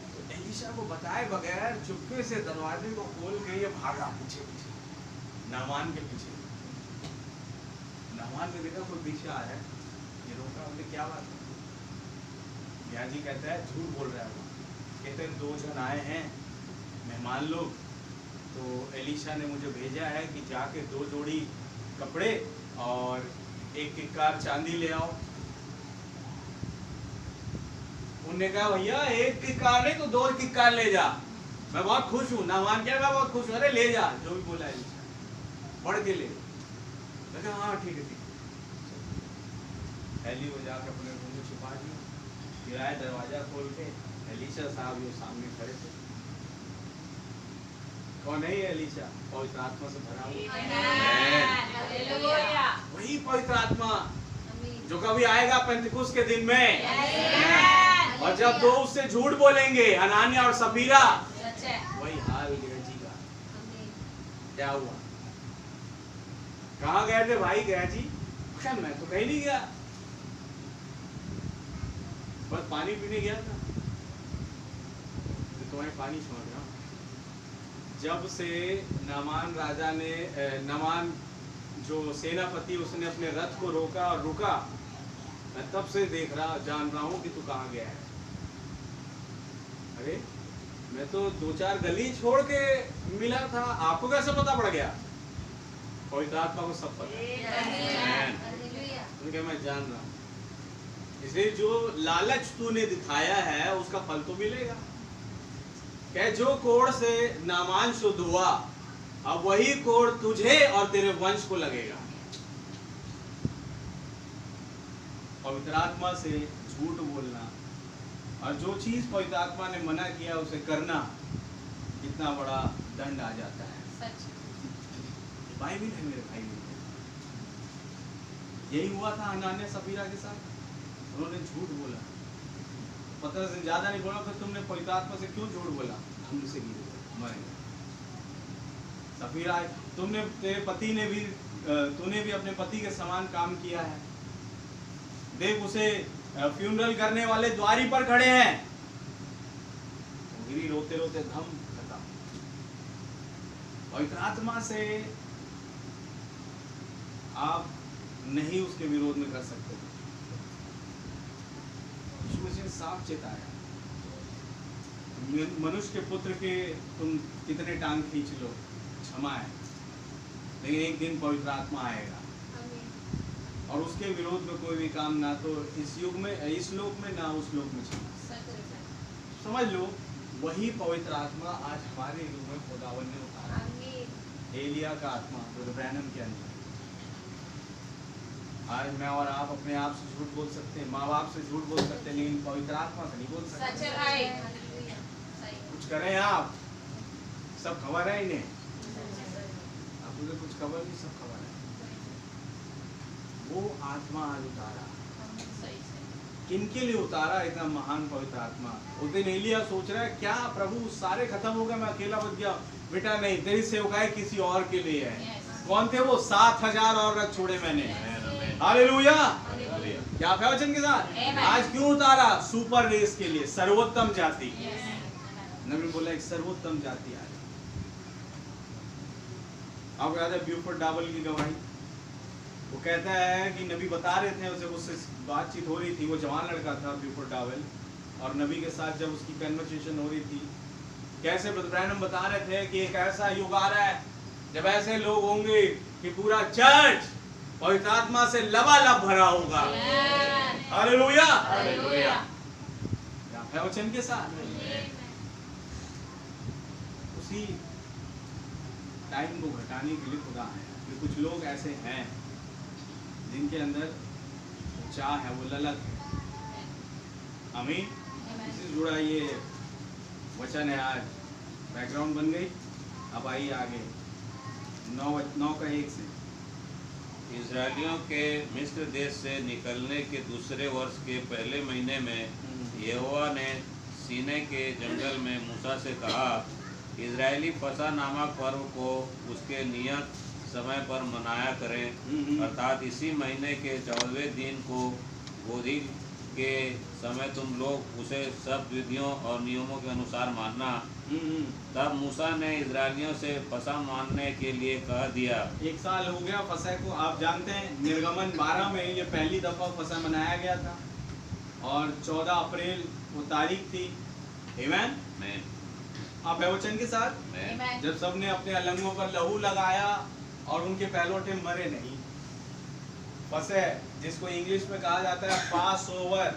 तो एलीशा को बताए बगैर चुपके से दरवाजे को खोल के ये भागा पीछे पीछे नामान के पीछे। नामान ने देखा कोई पीछे आ रहा है, ये रोका, हमने क्या बात है? गेहाजी कहता है झूठ बोल रहा है वो। कहते हैं 2 जन आए हैं मेहमान लोग, तो एलीशा ने मुझे भेजा है कि जाके 2 जोड़ी कपड़े और 1 किक्कार चांदी ले आओ। उन्होंने कहा भैया 1 किक्कार नहीं तो 2 किक्कार ले जा, मैं बहुत खुश हूँ। नामान क्या, मैं बहुत खुश हूँ। अरे ले जा, जो भी बोला एलीशा, बढ़ के ले। मैं हाँ ठीक है ठीक है। एली को जाकर अपने रूम में छुपा दिया, फिर आए दरवाजा खोल के, एलीशा साहब ये सामने खड़े थे। कौन है ये एलीशा? पवित्र आत्मा से भरा हुआ, वही पवित्र आत्मा जो कभी आएगा पेंतिकुस्त के दिन में। और जब 2 उससे झूठ बोलेंगे, हनानिया और सफीरा, वही हाल गेहाजी का। क्या हुआ? कहाँ गए थे भाई गेहाजी? मैं तो कहीं नहीं गया, बस पानी पीने गया था। तो तुम्हारे पानी छोड़ रहा। जब से नामान राजा ने, नामान जो सेनापति, उसने अपने रथ को रोका और रुका, मैं तब से देख रहा, जान रहा हूँ कि तू कहाँ गया है। अरे मैं तो 2-4 गली छोड़ के मिला था, आपको कैसे पता पड़ गया? पवित्र आत्मा को सब पता है, उनके मैं जान रहा हूँ। इसलिए जो लालच तूने दिखाया है उसका फल तो मिलेगा। कह जो कोड़ से नामान शुद्ध हुआ, अब वही कोड़ तुझे और तेरे वंश को लगेगा। पवित्र आत्मा से झूठ बोलना और जो चीज पवित्र आत्मा ने मना किया उसे करना, कितना बड़ा दंड आ जाता है। बाइबल है मेरे भाई, यही हुआ था हनानिया सफीरा के साथ। उन्होंने झूठ बोला, पतरस ने ज्यादा नहीं बोला, फिर तुमने पवित्र आत्मा से क्यों झूठ बोला? तुमसे मरेगा। सफीरा, तुमने, तेरे पति ने भी, तूने भी अपने पति के समान काम किया है। देख उसे फ्यूनरल करने वाले द्वारी पर खड़े हैं, गिरी रोते रोते धम खत्म। पवित्र आत्मा से आप नहीं उसके विरोध में कर सकते। यीशु मसीह ने साफ चेताया, मनुष्य के पुत्र के तुम कितने टांग खींच लो, क्षमा है, लेकिन एक दिन पवित्र आत्मा आएगा और उसके विरोध में कोई भी काम ना तो इस युग में, इस लोक में, ना उस लोक में क्षमा। समझ लो, वही पवित्र आत्मा आज हमारे युग में खुदावन ने उतारा। एलिया का आत्मा ब्रैनम के अंदर। आज मैं और आप अपने आप से झूठ बोल सकते हैं, माँ बाप से झूठ बोल सकते हैं, लेकिन पवित्र आत्मा से नहीं बोल सकते। कुछ करें आप, सब खबर है इन्हें, आप मुझे कुछ खबर नहीं, सब खबर है। वो आत्मा आज उतारा, किनके लिए उतारा? इतना महान पवित्र आत्मा। उस दिन एलिया सोच रहा है क्या प्रभु सारे खत्म हो गए, मैं अकेला बच गया। बेटा नहीं, तेरी सेवकाई किसी और के लिए है। कौन थे वो? 7000 और रथ छोड़े मैंने। हालेलुया। क्या आप वचन के साथ? आज क्यों उतारा? सुपर रेस के लिए, सर्वोत्तम जाति। नबी बोला एक सर्वोत्तम जाति आ रही। आपको याद है ब्यूफोर्ड डावल की गवाही? वो कहता है कि नबी बता रहे थे, उसे उससे बातचीत हो रही थी, वो जवान लड़का था ब्यूफोर्ड डावल, और नबी के साथ जब उसकी कन्वर्सेशन हो रही थी, कैसे ब्रदर ब्रैनम बता रहे थे कि एक ऐसा युग आ रहा है जब ऐसे लोग होंगे कि पूरा चर्च पवित्र आत्मा से लबालब भरा होगा। Hallelujah, hallelujah. है वचन के साथ। उसी टाइम को घटाने के लिए खुदा आया कि कुछ लोग ऐसे हैं जिनके अंदर चाह है, वो ललक है। आमीन। इससे जुड़ा ये वचन है। आज बैकग्राउंड बन गई। अब आइए आगे 9:1 से। इजरायलियों के मिस्र देश से निकलने के दूसरे वर्ष के पहले महीने में यहोवा ने सीनै के जंगल में मूसा से कहा, इजरायली फसह नामक पर्व को उसके नियत समय पर मनाया करें, अर्थात इसी महीने के 14वें दिन को गोधी के समय तुम लोग उसे सब विधियों और नियमों के अनुसार मानना। तब मूसा ने इजरायलियों से फसह मानने के लिए कह दिया। 1 साल हो गया फसह को। आप जानते हैं निर्गमन 12 में ये पहली दफा फसह मनाया गया था और 14 अप्रैल वो तारीख थी। आमीन। आप वचन के साथ जब सबने अपने अलंगों पर लहू लगाया और उनके पहलौठे मरे नहीं। फसह जिसको इंग्लिश में कहा जाता है पास ओवर,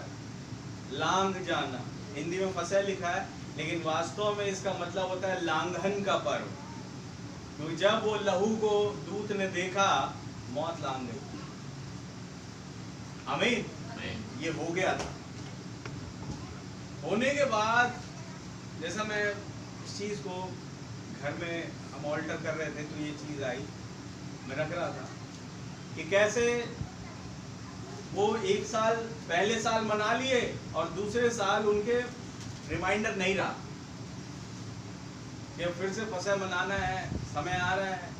लांग जाना। हिंदी में फसह लिखा है लेकिन वास्तव में इसका मतलब होता है लांघन का पर्व। क्योंकि जब वो लहू को दूत ने देखा, मौत लांघ गई। आमीन। ये हो गया था। होने के बाद जैसा मैं इस चीज को घर में हम ऑल्टर कर रहे थे तो ये चीज आई, मैं रख रहा था कि कैसे वो 1 साल पहले साल मना लिए और दूसरे साल उनके रिमाइंडर नहीं रहा कि फिर से फसह मनाना है, समय आ रहा है,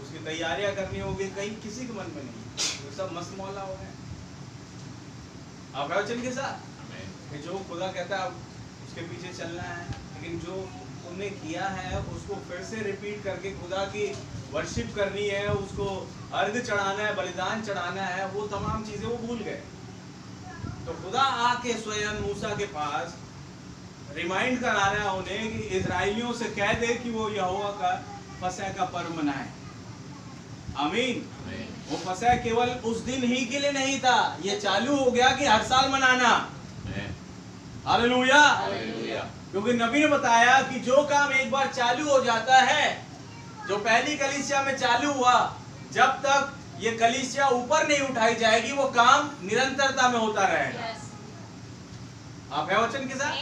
उसकी तैयारियां करनी होगी। कहीं किसी के मन में नहीं, तो सब मस्त मौला हो गए। आप वचन के साथ कि जो खुदा कहता है उसके पीछे चलना है, लेकिन जो तुमने किया है उसको फिर से रिपीट करके खुदा की वर्शिप करनी है, उसको अर्घ चढ़ाना है, बलिदान चढ़ाना है, वो तमाम चीजें वो भूल गए। तो खुदा आके स्वयं मूसा के पास रिमाइंड करा रहा है उन्हें कि इजराइलियों से कह दे कि वो यहोवा का फसह का पर्व मनाए। आमीन। वो फसह केवल उस दिन ही के लिए नहीं था, ये चालू हो गया कि हर साल मनाना। हालेलुया। क्योंकि नबी ने बताया कि जो काम एक बार चालू हो जाता है, जो पहली कलीसिया में चालू हुआ, जब तक ये कलीसिया ऊपर नहीं उठाई जाएगी वो काम निरंतरता में होता रहेगा। आप है वचन के साथ?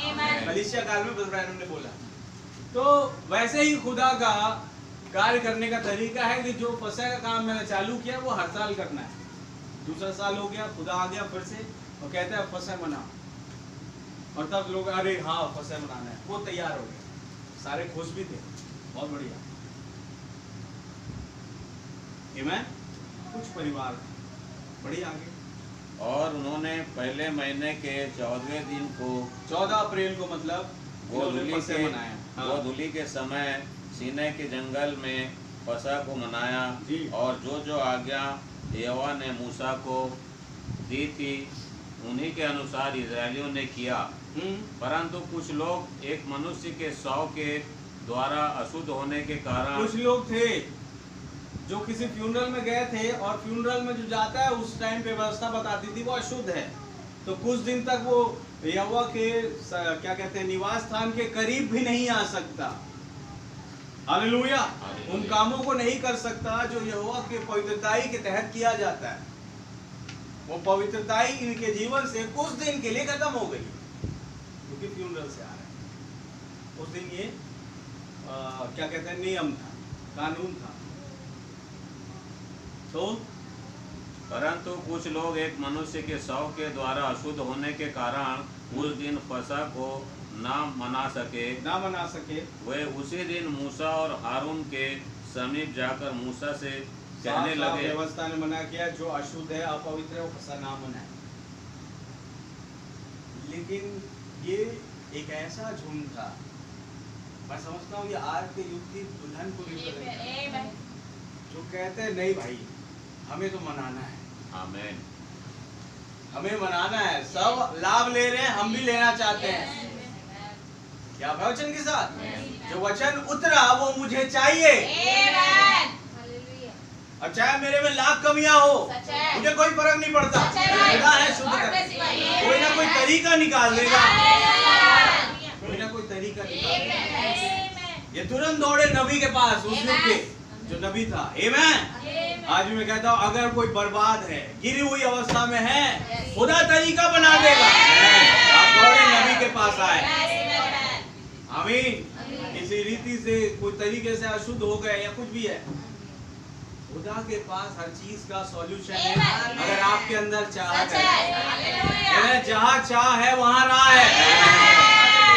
कलीसिया काल में ब्रदर ने बोला। तो वैसे ही खुदा का कार्य करने का तरीका है कि जो फसह का काम मैंने चालू किया वो हर साल करना है। दूसरा साल हो गया, खुदा आ गया फिर से और कहता है फसह मनाओ, और तब लोग अरे हाँ फसह मनाना है, वो तैयार हो गए, सारे खुश भी थे, बहुत बढ़िया। कुछ परिवार बढ़िया आगे। और उन्होंने पहले महीने के 14वें दिन को 14 अप्रैल को मतलब गोधूली के समय सीनै के जंगल में फसह को मनाया। और जो आज्ञा यहोवा ने मूसा को दी थी उन्हीं के अनुसार इजरायलियों ने किया। परंतु कुछ लोग एक मनुष्य के शव के द्वारा अशुद्ध होने के कारण, कुछ लोग थे जो किसी फ्यूनरल में गए थे और फ्यूनरल में जो जाता है उस टाइम पे व्यवस्था बताती थी वो अशुद्ध है, तो कुछ दिन तक वो यहोवा के क्या कहते हैं निवास स्थान के करीब भी नहीं आ सकता। हालेलुया। उन कामों को नहीं कर सकता जो यहोवा के पवित्रताई के तहत किया जाता है। वो पवित्रताई इनके जीवन से कुछ दिन के लिए खत्म हो गई क्योंकि फ्यूनरल से आ रहे हैं। उस दिन ये क्या कहते हैं नियम था, कानून था। तो परंतु कुछ लोग एक मनुष्य के शव के द्वारा अशुद्ध होने के कारण उस दिन फसह को ना मना सके। वे उसी दिन मूसा और हारून के समीप जाकर मूसा से कहने लगे, व्यवस्था ने मना किया जो अशुद्ध है, अपवित्र है, वो फसह ना मनाए। लेकिन ये एक ऐसा झुंड था, मैं समझता हूँ ये आज के युग की दुल्हन को जो कहते हैं नहीं भाई हमें तो मनाना है, आमीन। हमें मनाना है, सब लाभ ले रहे हैं हम भी लेना चाहते हैं। क्या वचन के साथ जो वचन उतरा वो मुझे चाहिए, और चाहे मेरे में लाख कमियां हो मुझे कोई फर्क नहीं पड़ता, खुदा है शुद्ध कर, कोई ना कोई तरीका निकाल देगा, कोई ना कोई तरीका निकाल देगा। ये तुरंत दौड़े नबी के पास, उस युग के जो नबी था। आमीन। आज भी मैं कहता हूँ अगर कोई बर्बाद है, गिरी हुई अवस्था में है, खुदा तरीका बना देगा। आप दौड़े नबी के पास आए, आमीन। किसी रीति से कोई तरीके से अशुद्ध हो गए या कुछ भी है, खुदा के पास हर चीज का सॉल्यूशन है अगर आपके अंदर चाहत है। जहाँ चाह है वहाँ राह है।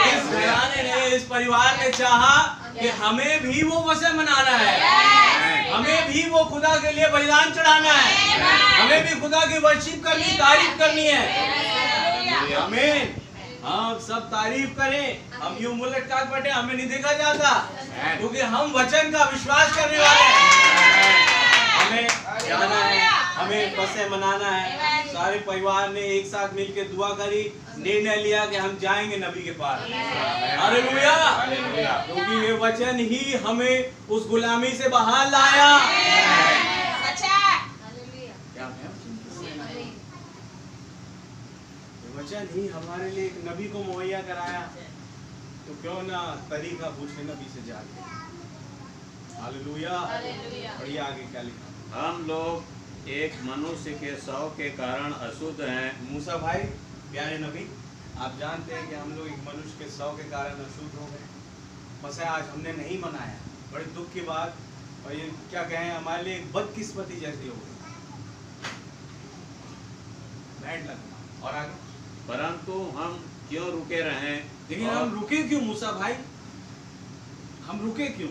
इस घराने ने, इस परिवार ने चाहा कि हमें भी वो वचन मनाना है, हमें भी वो खुदा के लिए बलिदान चढ़ाना है, हमें भी खुदा की वर्शिप करनी, तारीफ करनी है। आमीन। हम सब तारीफ करें, हम यूं मुंह लटका बैठे, हमें नहीं देखा जाता क्योंकि हम वचन का विश्वास करने वाले हैं। हमें जाना है, हमें बसें मनाना है। सारे परिवार ने एक साथ मिलकर दुआ करी, निर्णय लिया कि हम जाएंगे नबी के पास। हालेलुया। क्योंकि ये वचन ही हमें उस गुलामी से बाहर लाया। वचन ही हमारे लिए एक नबी को मुहैया कराया, तो क्यों ना तरीका पूछे नबी से जाके। हालेलुया। बढ़िया। आगे क्या लिखा? हम लोग एक मनुष्य के शव के कारण अशुद्ध हैं। मूसा भाई प्यारे नबी, आप जानते हैं कि हम लोग एक मनुष्य के शव के कारण अशुद्ध हो गए। बस आज हमने नहीं मनाया, बड़े दुख की बात, और ये क्या कहें हमारे लिए एक बदकिस्मती जैसी हो गई। बैठ लगना। और आगे, परंतु हम क्यों रुके रहें? लेकिन हम रुके क्यों मूसा भाई? हम रुके क्यों?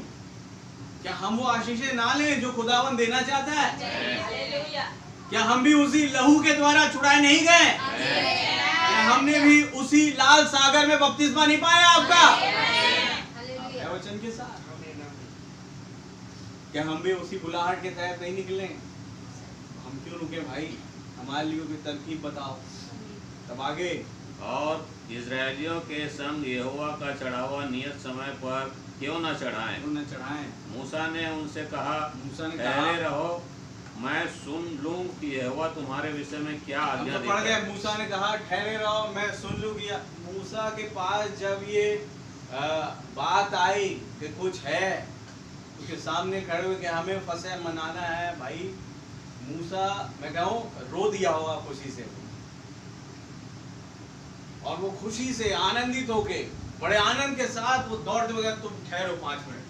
क्या हम वो आशीषें ना लें जो खुदावन देना चाहता है? क्या हम भी उसी लहू के द्वारा छुड़ाए नहीं गए? क्या हमने भी उसी लाल सागर में बपतिस्मा नहीं पाया आपका? वचन के साथ क्या हम भी उसी बुलाहट के तहत नहीं निकले? हम क्यों रुके भाई? हमारे लिए कोई तरकीब बताओ। तब आगे, और इजरायलियों के संग यहोवा का चढ़ावा नियत समय पर क्यों न चढ़ाएं? क्यों न चढ़ाएं? मूसा ने उनसे कहा, मूसा ने ठहरे कहा, रहो, मैं सुन लूं कि यहोवा तुम्हारे विषय में क्या आज्ञा तो पढ़ देता गए। है। मूसा ने कहा ठहरे रहो, मैं सुन लूं। किया मूसा के पास जब ये बात आई कि कुछ है, उसके सामने खड़े हुए कि हमें फसह मनाना है, भाई मूसा मैं कहूँ रो दिया होगा खुशी से, और वो खुशी से आनंदित होके बड़े आनंद के साथ वो दौड़ते हुए, तुम ठहरो 5 मिनट,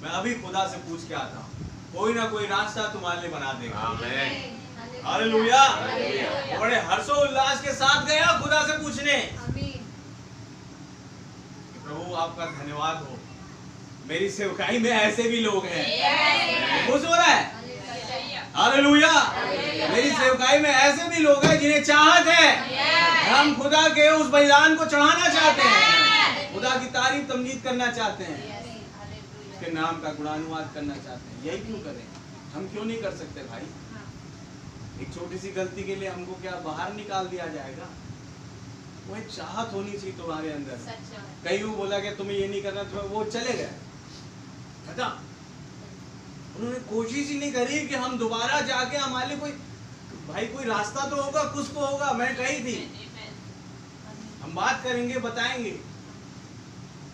मैं अभी खुदा से पूछ के आता हूँ, कोई ना कोई रास्ता तुम्हारे लिए बना देगा। आमीन। हालेलुया। बड़े हर्षोल्लास के साथ गया खुदा से पूछने। प्रभु आपका धन्यवाद हो, मेरी सेवकाई में ऐसे भी लोग हैं। खुश हो रहा है? हालेलुया। मेरी सेवकाई में ऐसे भी लोग हैं जिन्हें चाहत है, हम खुदा के उस बलिदान को चढ़ाना चाहते हैं, खुदा की तारीफ तमजीद करना चाहते हैं, उसके नाम का गुणानुवाद करना चाहते हैं। यही क्यों करें? हम क्यों नहीं कर सकते भाई? एक छोटी सी गलती के लिए हमको क्या बाहर निकाल दिया जाएगा? वो एक चाहत होनी चाहिए तुम्हारे अंदर। कई को बोला कि तुम्हें ये नहीं करना, तुम्हें वो चले गए, खत्म। उन्होंने कोशिश ही नहीं करी कि हम दोबारा जाके हमारे लिए कोई भाई कोई रास्ता तो होगा, कुछ तो होगा। मैं कही थी हम बात करेंगे, बताएंगे,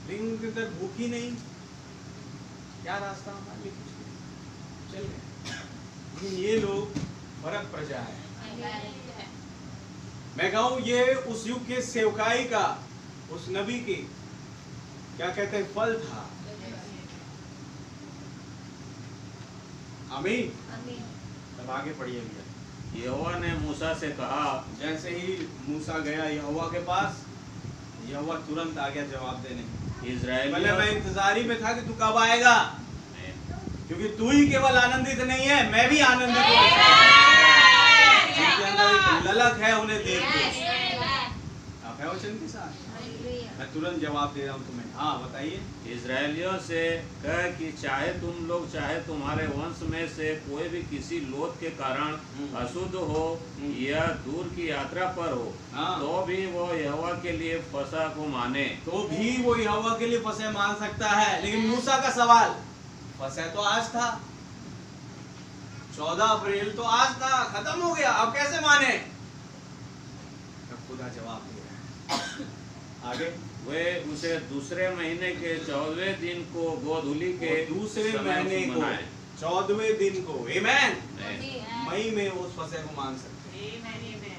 लेकिन उनके अंदर भूख ही नहीं। क्या रास्ता हमारे लिए? कुछ नहीं, चल गए। लेकिन ये लोग फर्क प्रजा है। मैं कहूँ ये उस युग के सेवकाई का, उस नबी की क्या कहते हैं फल था। आमीन। तब आगे पढ़िए भैया। यहोवा ने मूसा से कहा, जैसे ही मूसा गया यहोवा के पास, यहोवा तुरंत आ गया जवाब देने। पहले इजरायलियों मैं इंतजारी में था कि तू कब आएगा, क्योंकि तू ही केवल आनंदित नहीं है, मैं भी आनंदित हूँ। जिनके अंदर एक ललक है उन्हें देख के। आप है वचन के साथ? मैं तुरंत जवाब दे रहा हूँ तुम्हें। हाँ बताइए। इजरायलियों से कह कि चाहे तुम लोग चाहे तुम्हारे वंश में से कोई भी किसी लोथ के कारण अशुद्ध हो या दूर की यात्रा पर हो, हाँ। तो भी वो यहोवा के लिए फसह को माने। तो भी वो यहोवा के लिए फसह मान सकता है। लेकिन मूसा का सवाल, फसह तो आज था, 14 अप्रैल तो आज था, खत्म हो गया, अब कैसे माने? खुदा जवाब दे रहा है। आगे वे उसे दूसरे महीने के 14वें दिन को गोधूली के दूसरे समय महीने को मनाएं। 14वें दिन को, आमेन, आमीन। मई में उस फसह को मान सकते हैं।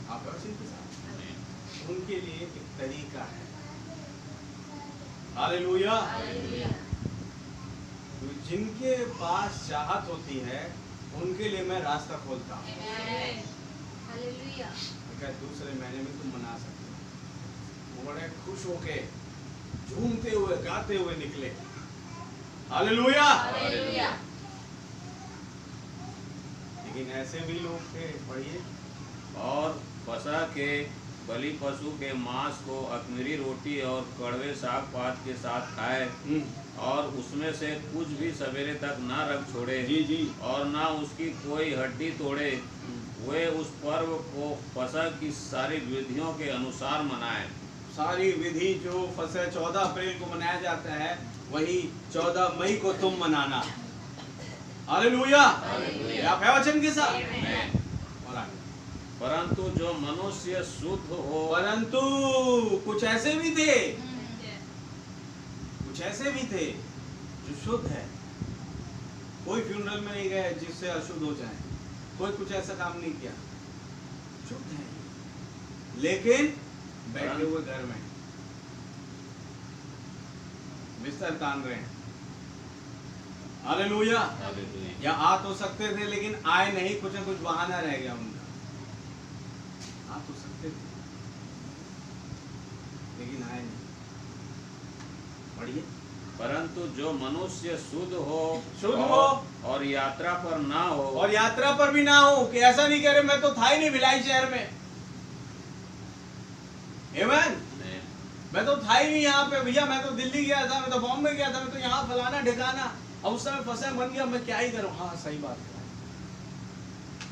आप वचन के साथ उनके लिए एक तरीका है। हालेलुया। तो जिनके पास चाहत होती है उनके लिए मैं रास्ता खोलता हूँ। क्या दूसरे महीने में तुम मना सकते हो। वो बड़े खुश होके झूमते हुए गाते हुए निकले। हालेलुया। लेकिन ऐसे भी लोग थे, पढ़िए, और फसह के बलि पशु के मांस को अख़मीरी रोटी और कड़वे साग पात के साथ खाए, और उसमें से कुछ भी सवेरे तक ना रख छोड़े, जी जी, और ना उसकी कोई हड्डी तोड़े। वे उस पर्व को फसह की सारी विधियों के अनुसार मनाए। सारी विधि जो फसह 14 अप्रैल को मनाया जाता है, वही 14 मई को तुम मनाना। हालेलुया। आप है वचन के साथ। और आगे। परंतु जो मनुष्य शुद्ध हो, परंतु कुछ ऐसे भी थे, कुछ ऐसे भी थे जो शुद्ध है। कोई फ्यूनरल में नहीं गए जिससे अशुद्ध हो जाए, कोई कुछ ऐसा काम नहीं किया, शुद्ध है, लेकिन बैठे हुए घर में बिस्तर तान रहे हैं। हालेलुया। या आ तो सकते थे लेकिन आए नहीं, कुछ न कुछ बहाना रह गया उनका। आ तो सकते थे लेकिन आए नहीं। पढ़िए। परंतु जो मनुष्य शुद्ध हो, और यात्रा पर ना हो, और यात्रा पर भी ना हो, कि ऐसा नहीं कह रहे मैं तो था ही नहीं भिलाई शहर में, आमीन, मैं तो था ही नहीं यहाँ पे भैया, मैं तो दिल्ली गया था, मैं तो बॉम्बे गया था, मैं तो यहाँ फलाना ठिकाना, अब उस समय फंसा बन गया, मैं क्या ही करूँ। हाँ सही बात है,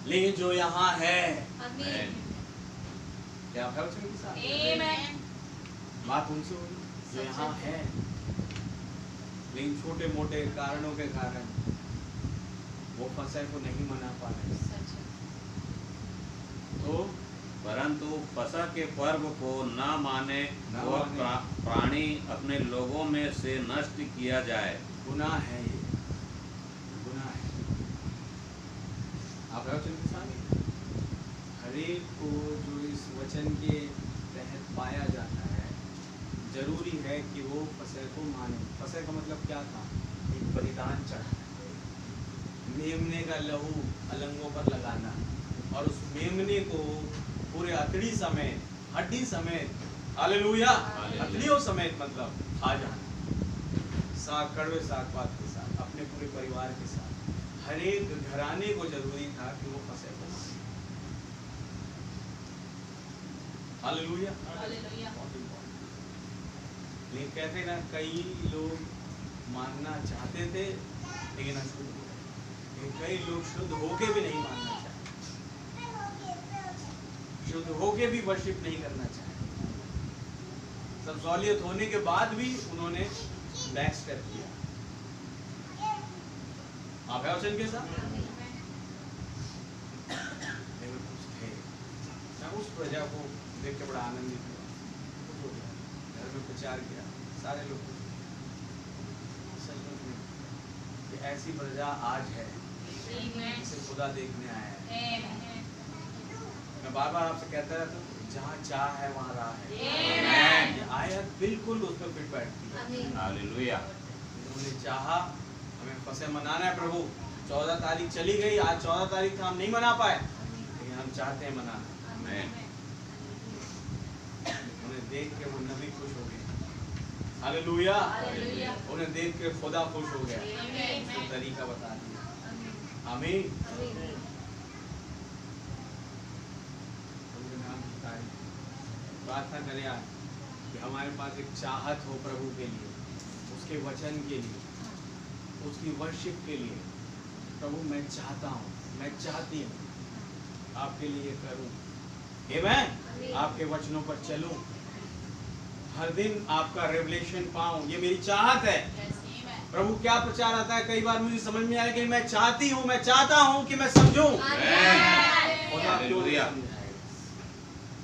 लेकिन जो यहाँ है, क्या बात उनसे होगी, जो यहाँ है, लेकिन छोटे मोटे कारणों के कारण वो फसह को नहीं मना पा रहे। तो परंतु फसह के पर्व को न माने और प्राणी अपने लोगों में से नष्ट किया जाए। गुनाह है, ये गुनाह है। आप वचन के साथ हरेक को जो इस वचन के तहत पाया जाता है, जरूरी है कि वो फसह को माने। फसह का मतलब क्या था? एक बलिदान चढ़ाना, मेमने का लहू अलंगों पर लगाना, और उस मेमने को पूरे अतड़ी समेत, हड्डी समेत, हालेलुया, हड्डियों समेत मतलब खा जाना, साग, कड़वे साग पात के साथ, अपने पूरे परिवार के साथ। हर एक घराने को जरूरी था कि वो फसह को माने। हालेलुया। लेकिन कहते ना, कई लोग मानना चाहते थे लेकिन अशुद्ध हो गए। कई लोग शुद्ध होके भी नहीं मानना चाहते, शुद्ध होके भी वर्शिप नहीं करना चाहते। सब सहूलियत होने के बाद भी उन्होंने बैक स्टेप किया। आप है वचन के साथ। मैं उस प्रजा को देख के बड़ा आनंदित हुआ, घर में प्रचार किया, सारे लोग कि ऐसी प्रजा आज है जिसे खुदा देखने आया है। मैं बार बार आपसे कहता रहता हूँ, जहाँ चाह है वहाँ राह है। ये आयत बिल्कुल उस पर फिट बैठती है। हालेलुया। उन्होंने चाहा, हमें फसह मनाना है प्रभु, 14 तारीख चली गई, आज 14 तारीख हम नहीं मना पाए, लेकिन हम चाहते हैं मनाना। उन्हें देख के वो नबी खुश हो गए। हालेलुया। उन्हें देख के खुदा खुश हो गया, उसको तरीका बता दिया। आमीन। प्रार्थना करें आज कि हमारे पास एक चाहत हो प्रभु के लिए, उसके वचन के लिए, उसकी वर्शिप के लिए। प्रभु मैं चाहता हूँ, मैं चाहती हूँ आपके लिए करूँ, आमीन। आपके वचनों पर चलूं, हर दिन आपका रेवलेशन पाऊं, ये मेरी चाहत है। प्रभु क्या प्रचार आता है, कई बार मुझे समझ में आया कि मैं चाहती हूँ, मैं चाहता हूँ कि मैं समझूं।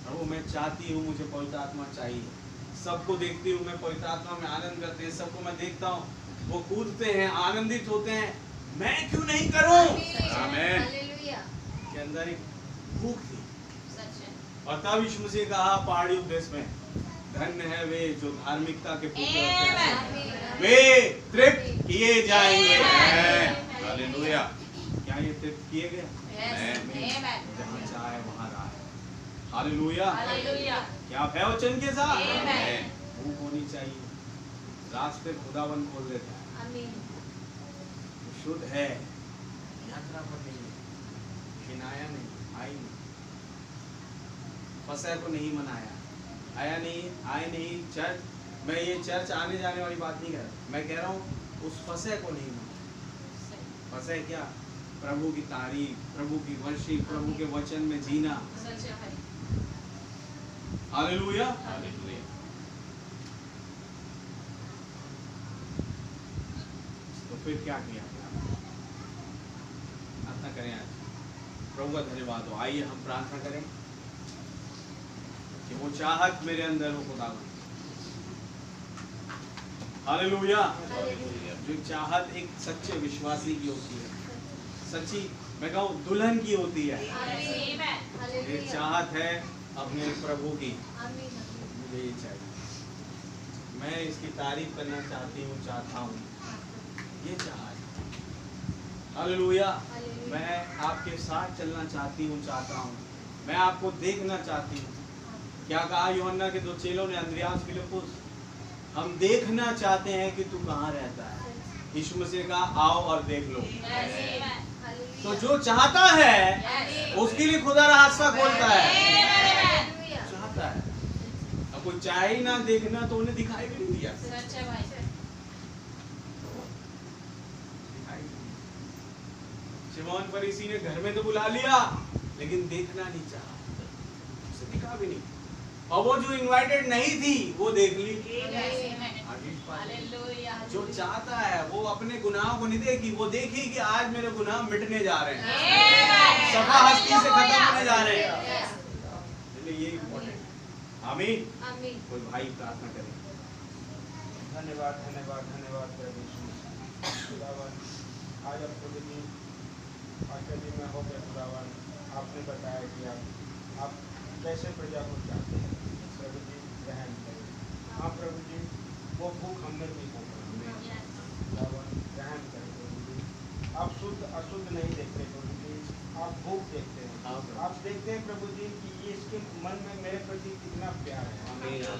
प्रभु मैं चाहती हूँ, मुझे पवित्र आत्मा चाहिए। सबको देखती हूँ मैं, पवित्र आत्मा में आनंद करते हैं, सबको मैं देखता हूँ वो कूदते हैं, आनंदित होते हैं, मैं क्यों नहीं करूं? आमीन। के अंदर एक भूख थी। और तब यीशु मसीह कहा पहाड़ी उपदेश में, धन्य है वे जो धार्मिकता के भूखे होते हैं, वे तृप्त किए जाएंगे। हालेलुया। क्या ये तृप्त किए गए? जहाँ चाहे वहाँ राह है। हालेलुया। क्या आप है वचन के साथ? भूख होनी चाहिए। रास्ते खुदावन खोल देता है। शुद्ध है, यात्रा पर नहीं है, खिनाया नहीं, आई नहीं, फसह को नहीं मनाया, आया नहीं, आए नहीं चर्च। मैं ये चर्च आने जाने वाली बात नहीं कर रहा, मैं कह रहा हूँ उस फसह को नहीं मनाया। फसह क्या? प्रभु की तारीफ, प्रभु की वर्शिप, प्रभु के वचन में जीना। हालेलुया। हालेलुया। तो फिर क्या किया? प्रार्थना करें आज। प्रभु का धन्यवाद हो। आइए हम प्रार्थना करें कि वो चाहत मेरे अंदर हो खुदावन। हालेलुया। जो चाहत एक सच्चे विश्वासी की होती है, सच्ची मैं कहूँ दुल्हन की होती है। ये चाहत है अपने प्रभु की, मुझे ये चाहिए, मैं इसकी तारीफ करना चाहती हूँ, चाहता हूँ, ये चाहत। हालेलुया। मैं आपके साथ चलना चाहती हूँ, चाहता हूँ, मैं आपको देखना चाहती हूँ। क्या कहा यूहन्ना के दो चेलों ने, अंद्रियास फिलिप्पुस, हम देखना चाहते हैं कि तू कहाँ रहता है। यीशु मसीह का आओ और देख लो। तो जो चाहता है उसके लिए खुदा रास्ता खोलता है। चाहता है, अब कोई चाहे ही ना देखना तो उन्हें दिखाई भी नहीं दिया। शिमोन फरीसी ने घर में तो बुला लिया लेकिन देखना नहीं चाहा, उसे दिखा भी नहीं। और वो जो इनवाइटेड नहीं थी वो देख ली। जो चाहता है वो अपने गुनाहों को नहीं देखी, वो देखी कि आज मेरे गुनाह मिटने जा रहे हैं, सफा हस्ती से खत्म होने जा रहे हैं। इसलिए ये इम्पोर्टेंट। आमीन। कोई भाई प्रार्थना करे। धन्यवाद धन्यवाद धन्यवाद प्रभु यीशु। खुदावन आज आपको यदि आश्चर्य में हो गए खुदावन, आपने बताया कि आप कैसे प्रजा को चाहते हैं। प्रभु जी रहम करें। हाँ प्रभु जी, वो भूख हमने भी हो खुदावन रहम करें प्रभु जी। आप शुद्ध अशुद्ध नहीं देखते प्रभु जी, आप भूख देखते हैं। आप देखते हैं प्रभु जी कि ये इसके मन में मेरे प्रति कितना प्यार है।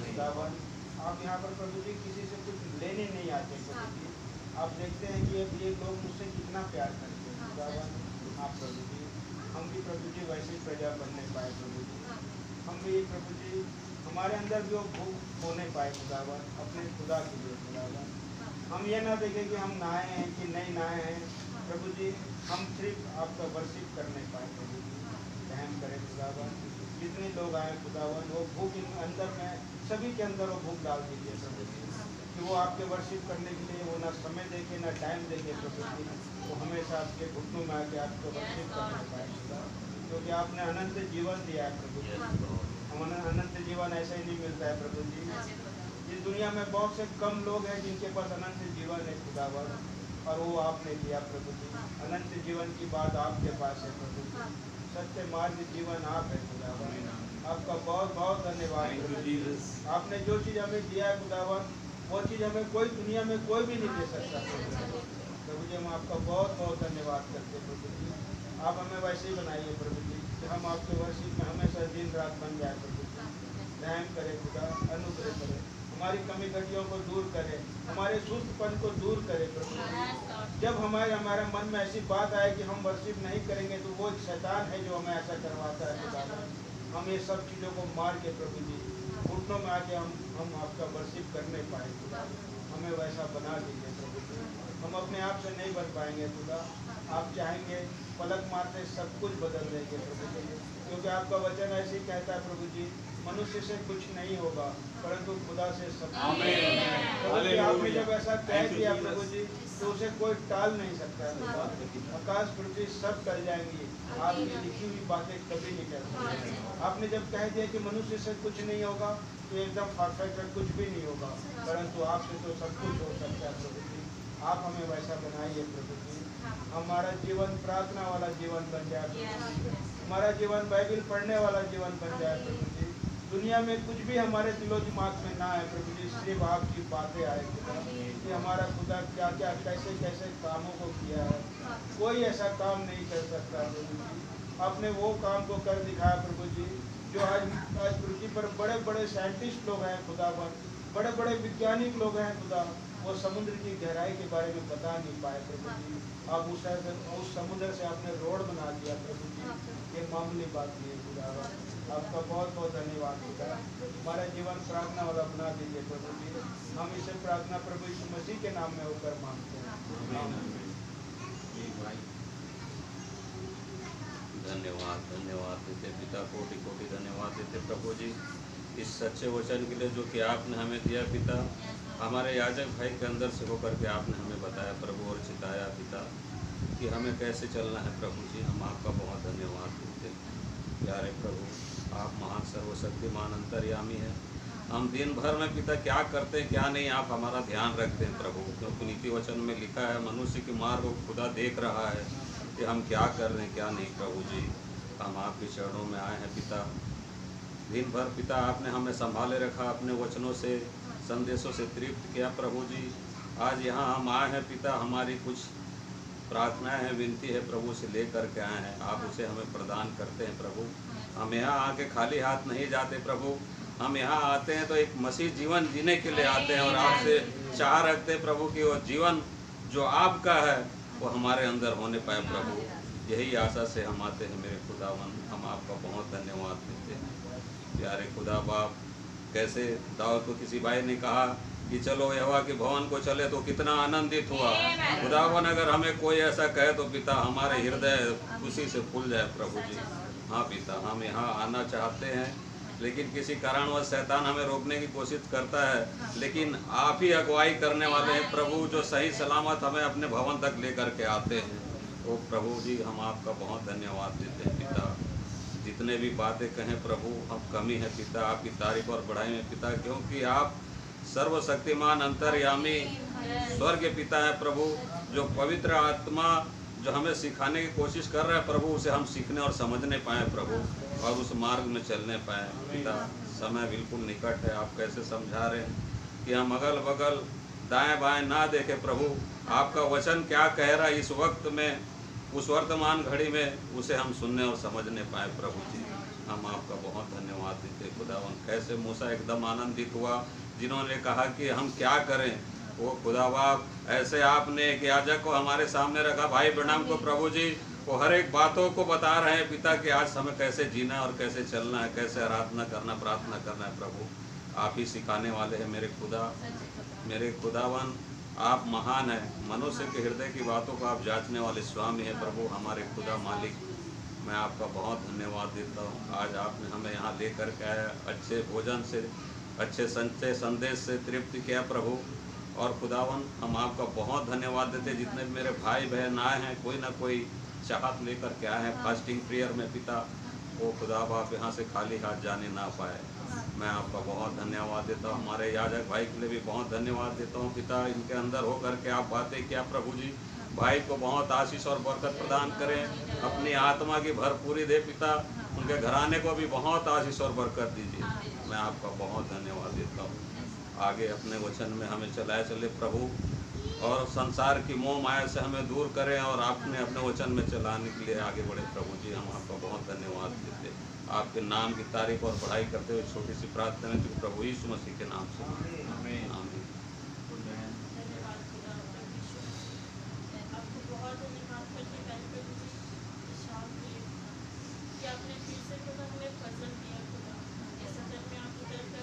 खुदावन आप यहाँ पर प्रभु जी किसी से कुछ लेने नहीं आते प्रभु जी, आप देखते हैं कि अब ये लोग मुझसे कितना प्यार करते हैं। खुदावन आप प्रभु जी, हम भी प्रभु जी वैसी प्रजा बनने पाए प्रभु जी, हम भी प्रभु जी हमारे अंदर भी वो भूख होने पाए खुदावन अपने खुदा के लिए। खुदावन हम ये ना देखें कि हम नहाए हैं कि नहीं नहाए हैं प्रभु जी, हम सिर्फ आपका वर्शिप करने पाए प्रभु जी। रहम करें खुदावन, जितने लोग आए खुदावन वो भूख अंदर में सभी के अंदर वो भूख डाल दीजिए प्रभु जी, कि वो आपके वर्शिप करने के लिए वो ना समय देखे ना टाइम देखे प्रभु जी, वो हमेशा आपके घुटनों में आके आपको वर्शिप करने पाए खुदा, क्योंकि आपने अनंत जीवन दिया है प्रभु जी। हम अनंत जीवन ऐसे ही नहीं मिलता है प्रभु जी। इस दुनिया में बहुत से कम लोग हैं जिनके पास अनंत जीवन है खुदावन, और वो आपने दिया प्रभु जी। अनंत जीवन की बात आपके पास है प्रभु जी, सत्य मार्ग जीवन आप है खुदावन। आपका बहुत बहुत धन्यवाद प्रभु जी। आपने जो चीज़ हमें दिया है खुदावन, वो चीज़ हमें कोई दुनिया में कोई भी नहीं दे सकता प्रभु जी। हम आपका बहुत बहुत धन्यवाद करते हैं प्रभु जी। आप हमें वैसे ही बनाइए प्रभु जी कि हम आपके वर्शिप में हमेशा दिन रात बन जाए प्रभु जी। रहम करें खुदा, अनुग्रह करें, हमारी कमी घटियों को दूर करें, हमारे सुस्तपन को दूर करें प्रभु जी। जब हमारे मन में ऐसी बात आए कि हम वर्शिप नहीं करेंगे तो वो शैतान है जो हमें ऐसा करवाता है खुदा। हम ये सब चीज़ों को मार के प्रभु जी घुटनों में आके हम आपका वर्शिप कर नहीं पाए खुदा, हमें वैसा बना दीजिए प्रभु जी। हम अपने आप से नहीं बन पाएंगे खुदा, आप चाहेंगे पलक मारते सब कुछ बदल देंगे प्रभु जी, क्योंकि आपका वचन ऐसे ही कहता है प्रभु जी, मनुष्य से कुछ नहीं होगा परंतु खुदा से सब। प्रभु जी आपने जब ऐसा कह दिया प्रभु जी, तो उसे कोई टाल नहीं सकता है खुदा। आकाश पृथ्वी सब टल जाएंगी, आपकी लिखी हुई बातें कभी नहीं टल सकती। आपने जब कह दिया कि मनुष्य से कुछ नहीं होगा तो एकदम परफेक्ट है, कुछ भी नहीं होगा, परंतु आपसे तो सब कुछ हो सकता है प्रभु जी। आप हमें वैसा बनाइए प्रभु जी, हमारा जीवन प्रार्थना वाला जीवन बन जाए प्रभु जी, हमारा जीवन बाइबल पढ़ने वाला जीवन बन जाए प्रभु जी। दुनिया में कुछ भी हमारे दिलो दिमाग में ना आए प्रभु जी, सिर्फ आपकी बातें आए खुदा कि हमारा खुदा क्या क्या कैसे कैसे कामों को किया है। कोई ऐसा काम नहीं कर सकता प्रभु जी, आपने वो काम को कर दिखाया प्रभु जी, जो आज पृथ्वी पर बड़े बड़े साइंटिस्ट लोग हैं खुदावन, बड़े बड़े वैज्ञानिक लोग हैं खुदा, वो समुद्र की गहराई के बारे में बता नहीं पाए प्रभु जी। आप उस समुद्र से आपने रोड बना दिया प्रभु जी, ये मामूली बात नहीं है खुदावन। आपका बहुत बहुत धन्यवाद खुदा, हमारा जीवन प्रार्थना वाला बना दीजिए प्रभु जी। हम इसे प्रार्थना प्रभु यीशु मसीह के नाम में होकर मांगते हैं। धन्यवाद धन्यवाद देते पिता, कोटि कोटि धन्यवाद देते प्रभु जी इस सच्चे वचन के लिए जो कि आपने हमें दिया पिता। हमारे याजक भाई के अंदर से होकर के आपने हमें बताया प्रभु और चिताया पिता कि हमें कैसे चलना है प्रभु जी। हम आपका बहुत धन्यवाद देते प्यारे प्रभु, आप महान सर्वशक्तिमान अंतर्यामी हैं। हम दिन भर में पिता क्या करते हैं क्या नहीं, आप हमारा ध्यान रखते हैं प्रभु, क्योंकि नीति वचन में लिखा है मनुष्य के मार्ग को खुदा देख रहा है कि हम क्या कर रहे हैं क्या नहीं प्रभु जी। हम आपके चरणों में आए हैं पिता, दिन भर पिता आपने हमें संभाले रखा, अपने वचनों से संदेशों से तृप्त किया प्रभु जी। आज यहाँ हम आए हैं पिता, हमारी कुछ प्रार्थनाएं हैं, विनती है प्रभु से लेकर के आए हैं, आप उसे हमें प्रदान करते हैं प्रभु। हम यहाँ आके खाली हाथ नहीं जाते प्रभु, हम यहाँ आते हैं तो एक मसीह जीवन जीने के लिए आते हैं और आपसे चाह रखते हैं प्रभु कि वो जीवन जो आपका है वो हमारे अंदर होने पाए प्रभु। यही आशा से हम आते हैं मेरे खुदावन, हम आपका बहुत धन्यवाद देते हैं प्यारे खुदा बाप। कैसे दाऊद को किसी भाई ने कहा कि चलो यहोवा के भवन को चले तो कितना आनंदित हुआ खुदावन। अगर हमें कोई ऐसा कहे तो पिता हमारे हृदय खुशी से फूल जाए प्रभु जी। हाँ पिता, हम यहाँ आना चाहते हैं लेकिन किसी कारणवश शैतान हमें रोकने की कोशिश करता है, लेकिन आप ही अगुवाई करने वाले हैं प्रभु, जो सही सलामत हमें अपने भवन तक लेकर के आते हैं। तो प्रभु जी हम आपका बहुत धन्यवाद देते हैं पिता। जितने भी बातें कहें प्रभु हम कमी है पिता, आपकी तारीफ और बढ़ाई में पिता, क्योंकि आप सर्वशक्तिमान अंतर्यामी स्वर्ग पिता है प्रभु, जो पवित्र आत्मा जो हमें सिखाने की कोशिश कर रहा है प्रभु, उसे हम सीखने और समझने पाएँ प्रभु और उस मार्ग में चलने पाएँ पिता। समय बिल्कुल निकट है, आप कैसे समझा रहे हैं कि हम अगल बगल दाएं बाएं ना देखें प्रभु, आपका वचन क्या कह रहा है इस वक्त में, उस वर्तमान घड़ी में उसे हम सुनने और समझने पाए प्रभु जी। हम आपका बहुत धन्यवाद देते खुदावन। कैसे मूसा एकदम आनंदित हुआ जिन्होंने कहा कि हम क्या करें, वो खुदा बाप ऐसे आपने एक याजक को हमारे सामने रखा, भाई ब्रैनम को प्रभु जी, वो हर एक बातों को बता रहे हैं पिता कि आज हमें कैसे जीना और कैसे चलना है, कैसे आराधना करना, प्रार्थना करना है प्रभु। आप ही सिखाने वाले हैं मेरे खुदा, मेरे खुदावन। आप महान हैं, मनुष्य के हृदय की बातों को आप जांचने वाले स्वामी हैं प्रभु, हमारे खुदा मालिक। मैं आपका बहुत धन्यवाद देता हूँ। आज आपने हमें यहाँ लेकर के आया, अच्छे भोजन से, अच्छे सच्चे संदेश से तृप्ति किया प्रभु। और खुदावन हम आपका बहुत धन्यवाद देते, जितने भी मेरे भाई बहन आए हैं कोई ना कोई चाहत लेकर के आए हैं फास्टिंग प्रेयर में पिता, वो खुदा बाप यहाँ से खाली हाथ जाने ना पाए। मैं आपका बहुत धन्यवाद देता हूँ। हमारे याजक भाई के लिए भी बहुत धन्यवाद देता हूँ पिता, इनके अंदर होकर के आप बातें किया प्रभु जी, भाई को बहुत आशीष और बरकत प्रदान करें, अपनी आत्मा की भरपूरी दे पिता, उनके घराने को भी बहुत आशीष और बरकत दीजिए। मैं आपका बहुत धन्यवाद देता हूँ। आगे अपने वचन में हमें चलाए चले प्रभु, और संसार की मोह माया से हमें दूर करें और आपने अपने वचन में चलाने के लिए आगे बढ़े प्रभु जी। हम आपका बहुत धन्यवाद देते, आपके नाम की तारीफ और बढ़ाई करते हुए छोटी सी प्रार्थना है प्रभु यीशु मसीह के नाम से, आमीन। आपने फिर से खुदा हमें फजल दिया खुदा, ऐसा करके आप उतर कर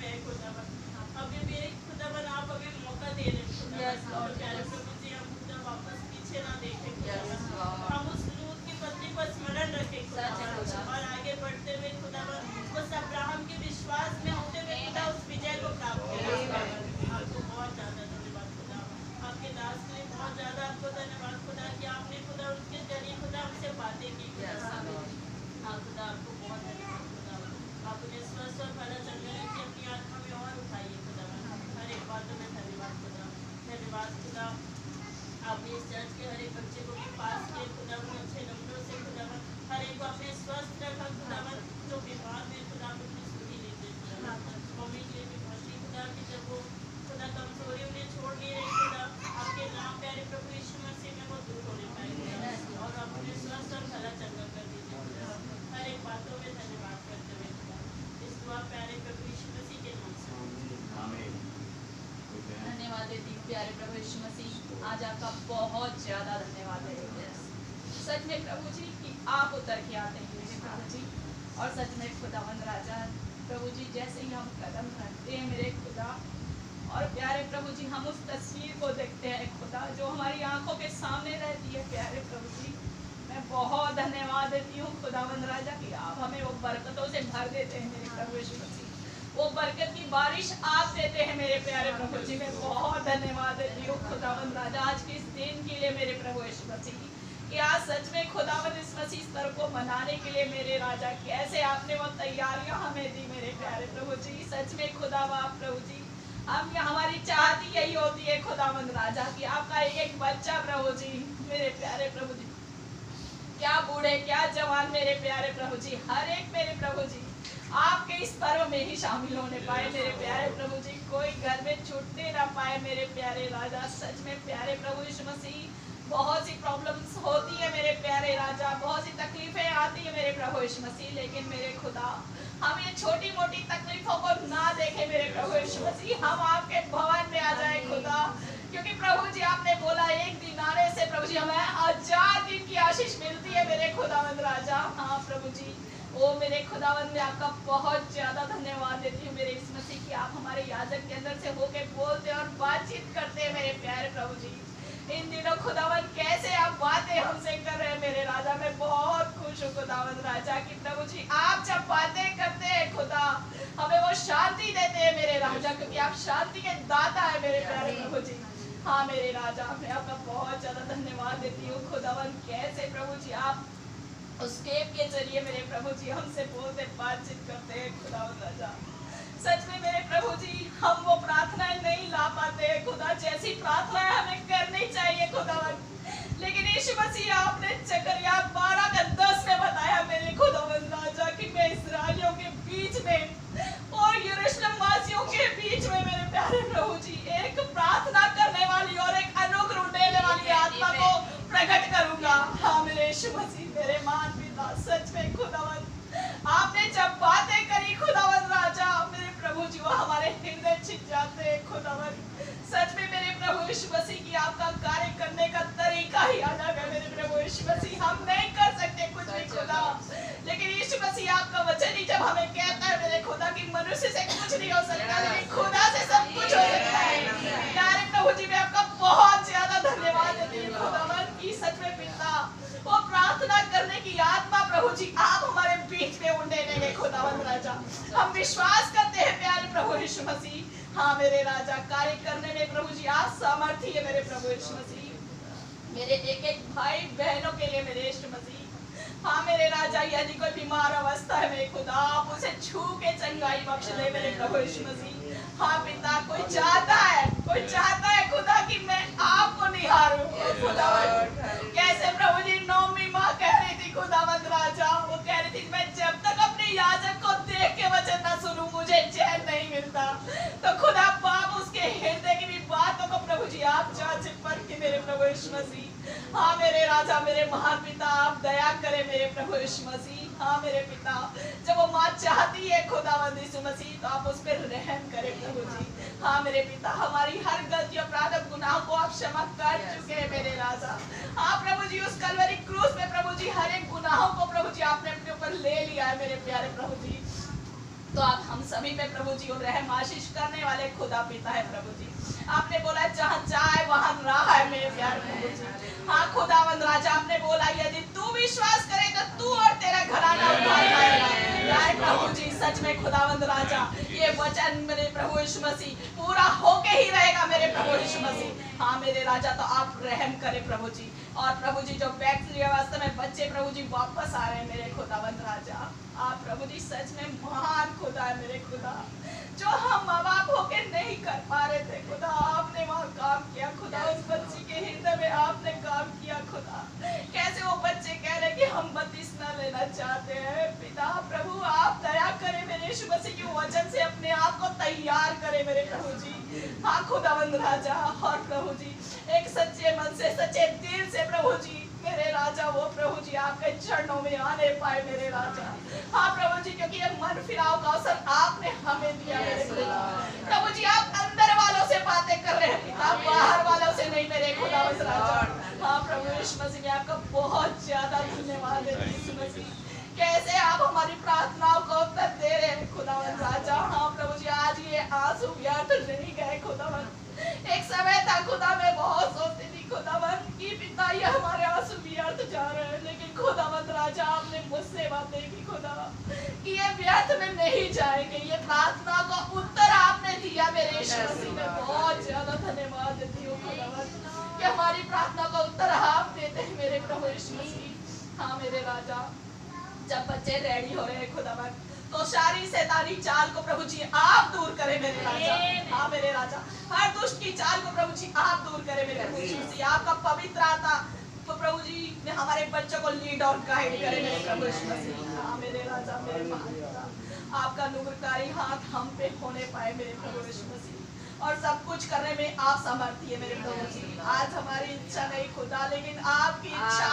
में है खुदावन। अभी भी खुदावन आप हमें मौका दे रहे हैं खुदावन। प्यारे प्रभु जी हम खुदा वापस पीछे ना देखें खुदावन। हम उस लूत की पत्नी को स्मरण रखें खुदावन और आगे बढ़ते हुए खुदावन उस अब्राहम के विश्वास में होते हुए खुदा उस विजय को प्राप्त करें। आपको बहुत ज्यादा धन्यवाद खुदा, आपके दास के लिए बहुत ज्यादा आपको धन्यवाद खुदा कि आपने खुदा उनके जरिए खुदा हमसे बातें की खुदा। हाँ खुदा आपको बहुत धन्यवाद खुदा, आप उन्हें स्वस्थ और भला चंगा की अपनी आत्मा में और उठाइए खुदा। हर एक बातों में धन्यवाद खुदा, धन्यवाद खुदा। आपने इस चर्च के हर एक बच्चे को भी पास किए खुदा, अच्छे नंबरों से खुदा, हर एक को अपने स्वस्थ रखा खुदा। जो बीमार में खुदा अपनी सुधी लेते खुदा, मम्मी के लिए भी भर्ती खुदा कि जब वो खुदा कमजोरी उन्हें छोड़ नहीं रही खुदा, आपके नाम प्यारे प्रभु यीशु मसीह में वो दूर होने पाएंगे और आप उन्हें स्वस्थ और भला चंगा कर दीजिए खुदा। हर एक बातों में धन्यवाद करते हुए खुदा, इस दुआ प्यारे प्रभु यीशु मसीह के नाम से आमीन। धन्यवाद देती हूँ प्यारे प्रभु यीशु मसीह, आज आपका बहुत ज्यादा धन्यवाद है। सच में प्रभु जी कि आप उतर के आते हैं मेरे प्रभु जी, और सच में खुदावंद राजा प्रभु जी जैसे ही हम कदम रखते हैं मेरे खुदा, और प्यारे प्रभु जी हम उस तस्वीर को देखते हैं खुदा जो हमारी आंखों के सामने रहती है प्यारे प्रभु जी, मैं बहुत धन्यवाद देती हूँ खुदावंद राजा कि आप हमें वो बरकतों से भर देते हैं मेरे प्रभु यीशु मसीह, वो बरकत की बारिश आप देते हैं मेरे प्यारे प्रभु जी। मैं बहुत धन्यवाद देती हूँ खुदावंद राजा आज के इस दिन के लिए मेरे प्रभु यीशु मसीह कि आज सच में खुदावंद इस मसीह स्तर को मनाने के लिए मेरे राजा कैसे आपने वो तैयारियां हमें दी मेरे प्यारे प्रभु जी। सच में खुदावा प्रभु जी हमारी चाहती यही होती है खुदावंद राजा कि आपका एक एक बच्चा प्रभु जी मेरे प्यारे प्रभु जी, क्या बूढ़े क्या जवान मेरे प्यारे प्रभु जी, हर एक मेरे प्रभु जी आपके इस पर्व में ही शामिल होने पाए मेरे प्यारे प्रभु जी, कोई घर में छूटने ना पाए मेरे प्यारे राजा। सच में प्यारे प्रभु यीशु मसीह बहुत सी प्रॉब्लम्स होती है मेरे प्यारे राजा, बहुत सी तकलीफें आती है मेरे प्रभु यीशु मसीह, लेकिन मेरे खुदा हम ये छोटी मोटी तकलीफों को ना देखें मेरे प्रभु यीशु मसीह, हम आपके भवन में आ जाए खुदा, क्योंकि प्रभु जी आपने बोला एक दिन आने से प्रभु जी हमें 1000 दिन की आशीष मिलती है मेरे खुदावंद राजा। हाँ प्रभु जी ओ मेरे खुदावंद में आपका बहुत ज्यादा धन्यवाद देती हूँ मेरे इस मसीह कि आप हमारे याजक के अंदर से होके बोलते और बातचीत करते हैं मेरे प्यारे प्रभु जी। इन दिनों खुदावंद कैसे आप बातें हमसे कर रहे हैं मेरे राजा, मैं बहुत खुश हूँ खुदावंद राजा कि प्रभु जी आप जब बातें करते हैं खुदा हमें वो शांति देते हैं मेरे राजा, क्योंकि आप शांति के दाता है मेरे प्यारे प्रभु जी। हाँ मेरे राजा मैं आपका बहुत ज्यादा धन्यवाद देती हूँ खुदावंद कैसे प्रभु जी आप उस टेप के जरिए मेरे प्रभु जी हमसे बोलते बातचीत करते हैं खुदावंद राजा। सच में मेरे प्रभु जी हम वो प्रार्थनाएं नहीं ला पाते खुदा जैसी प्रार्थनाएं हमें करनी चाहिए खुदावंद, लेकिन यीशु मसीह आपने जकरिया 12:10 में बताया मेरे खुदावंद राजा कि मैं इस्राएलियों के बीच में और यरूशलेम वासियों के बीच में मेरे प्यारे प्रभु जी एक प्रार्थना करने वाली और एक अनुग्रह देने वाली आत्मा को प्रकट करूंगा। हाँ मेरे यीशु मसीह मेरे महान पिता, सच में खुदावंद आपने जब बातें करी खुदावंद राजा मेरे प्रभु जी वो हमारे हृदय छिप जाते हैं खुदावंद। सच में मेरे प्रभु यीशु मसीह की आपका कार्य करने का तरीका ही अलग है मेरे प्रभु यीशु मसीह, हम नहीं कर सकते कुछ भी खुदा, लेकिन यीशु मसीह आपका वचन ही जब हमें कहता है मेरे खुदा कि मनुष्य से कुछ नहीं हो सकता लेकिन खुदा से सब कुछ हो सकता है। प्यारे प्रभु जी मैं आपका बहुत ज्यादा धन्यवाद देती हूँ खुदावंद की सच में पिता वो प्रार्थना करने की आत्मा प्रभु जी आप हमारे बीच में उड़ने देंगे खुदावंद राजा, हम विश्वास करते हैं प्यारे प्रभु यीशु मसीह। हाँ मेरे राजा कार्य करने में प्रभु जी आप सामर्थ्य है मेरे प्रभु यीशु मसीह, मेरे एक एक भाई बहनों के लिए मेरे यीशु मसीह। हाँ मेरे राजा यदि कोई बीमार अवस्था है मेरे खुदा आप उसे छू के चंगाई बख्श ले मेरे प्रभु यीशु मसीह। हाँ पिता कोई चाहता है खुदा कि मैं आपको निहारूं खुदावंद, कैसे प्रभु जी नौमी माँ कह रही थी खुदावंद राजा, वो कह रही थी मैं जब तक अपने याजक को देख के वचन ना सुनूं मुझे चैन नहीं मिलता, तो खुदा बाप उसके हृदय की भी बातों को प्रभु जी आप जांच परखिए मेरे प्रभु यीशु मसीह। हाँ मेरे राजा मेरे महान पिता आप दया करें मेरे प्रभु यीशु मसीह। हाँ मेरे पिता जब वो माँ चाहती है खुदावंद यीशु मसीह तो आप उस पर रहम करें प्रभु जी। हाँ मेरे पिता हमारी हर गलती और अपराध गुनाह को आप क्षमा कर चुके हैं मेरे राजा। हाँ प्रभु जी उस कलवरी क्रूस में प्रभु जी हर एक गुनाहों को प्रभु जी आपने अपने ऊपर ले लिया है मेरे प्यारे प्रभु जी। तो आप हम सभी पे प्रभु जी और रहम आशीष करने वाले खुदा पिता है प्रभु जी। आपने बोला जहाँ जाए वहाँ राह है मेरे प्यारे प्रभु जी। हाँ खुदावंद राजा, आपने बोला यदि तू विश्वास करे तो तू और तेरा घराना उद्धार पाएगा। प्रभु जी सच में खुदावंद राजा, ये वचन मेरे प्रभु यीशु मसीह पूरा होके ही रहेगा मेरे प्रभु यीशु मसीह। हाँ मेरे राजा, तो आप रहम करें प्रभु जी। और प्रभु जी जो व्यक्ति अवस्था में बच्चे प्रभु जी वापस आ रहे हैं मेरे खुदावंद राजा, आप प्रभु जी सच में महान खुदा है मेरे खुदा। जो हम माँ बाप होके नहीं कर पा रहे थे खुदा, आपने वहाँ काम किया खुदा। उस बच्ची के हृदय में आपने काम किया खुदा। कैसे वो बच्चे कह रहे कि हम बपतिस्मा लेना चाहते हैं पिता प्रभु, आप दया करें मेरे यीशु मसीह के वचन से अपने आप को तैयार करें मेरे प्रभु जी। हाँ खुदावंद राजा, और प्रभु जी एक सच्चे मन से सच्चे दिल से प्रभु जी मेरे राजा वो प्रभु जी आपके चरणों में आने पाए मेरे राजा। हाँ प्रभु जी, क्योंकि ये मन फिराव का अवसर आपने हमें दिया मेरे खुदा। प्रभु जी आप अंदर वालों से बातें कर रहे हैं पिता, बाहर वालों से नहीं मेरे खुदावंद राजा। हाँ प्रभु यीशु मसीह में आपका बहुत ज्यादा धन्यवाद है यीशु मसीह। कैसे आप हमारी प्रार्थनाओं को उत्तर दे रहे हैं खुदावंद राजा। हाँ प्रभु जी आज ये आंसू व्यर्थ नहीं गए खुदावंद। एक समय था खुदा, मैं बहुत सोचती थी खुदावंद कि पिता ये हमारे आंसू व्यर्थ जा रहे हैं, लेकिन खुदावंद राजा आपने मुझसे बातें की खुदा कि ये व्यर्थ में नहीं जाएंगे। ये प्रार्थना का उत्तर आपने दिया मेरे यीशु मसीह में, बहुत ज्यादा धन्यवाद देती हूँ खुदावंद कि हमारी प्रार्थना का उत्तर आप देते हैं मेरे प्रभु यीशु मसीह। हाँ मेरे राजा, जब बच्चे रेडी हो रहे हैं खुदावंद, तो सारी शैतानी चाल को प्रभु जी आप दूर करें मेरे राजा। हाँ मेरे राजा, हर दुष्ट की चाल को प्रभु जी आप दूर करें मेरे प्रभु जी। आपका पवित्र आत्मा तो प्रभु जी हमारे बच्चों को लीड और गाइड करें मेरे प्रभु जी। हाँ मेरे राजा, मेरे महाराजा, आपका अनुग्रहकारी हाथ हम पे होने पाए मेरे प्रभु यीशु मसीह, और सब कुछ करने में आप समर्थी है मेरे प्रभु जी। आज हमारी इच्छा नहीं खुदा, लेकिन आपकी इच्छा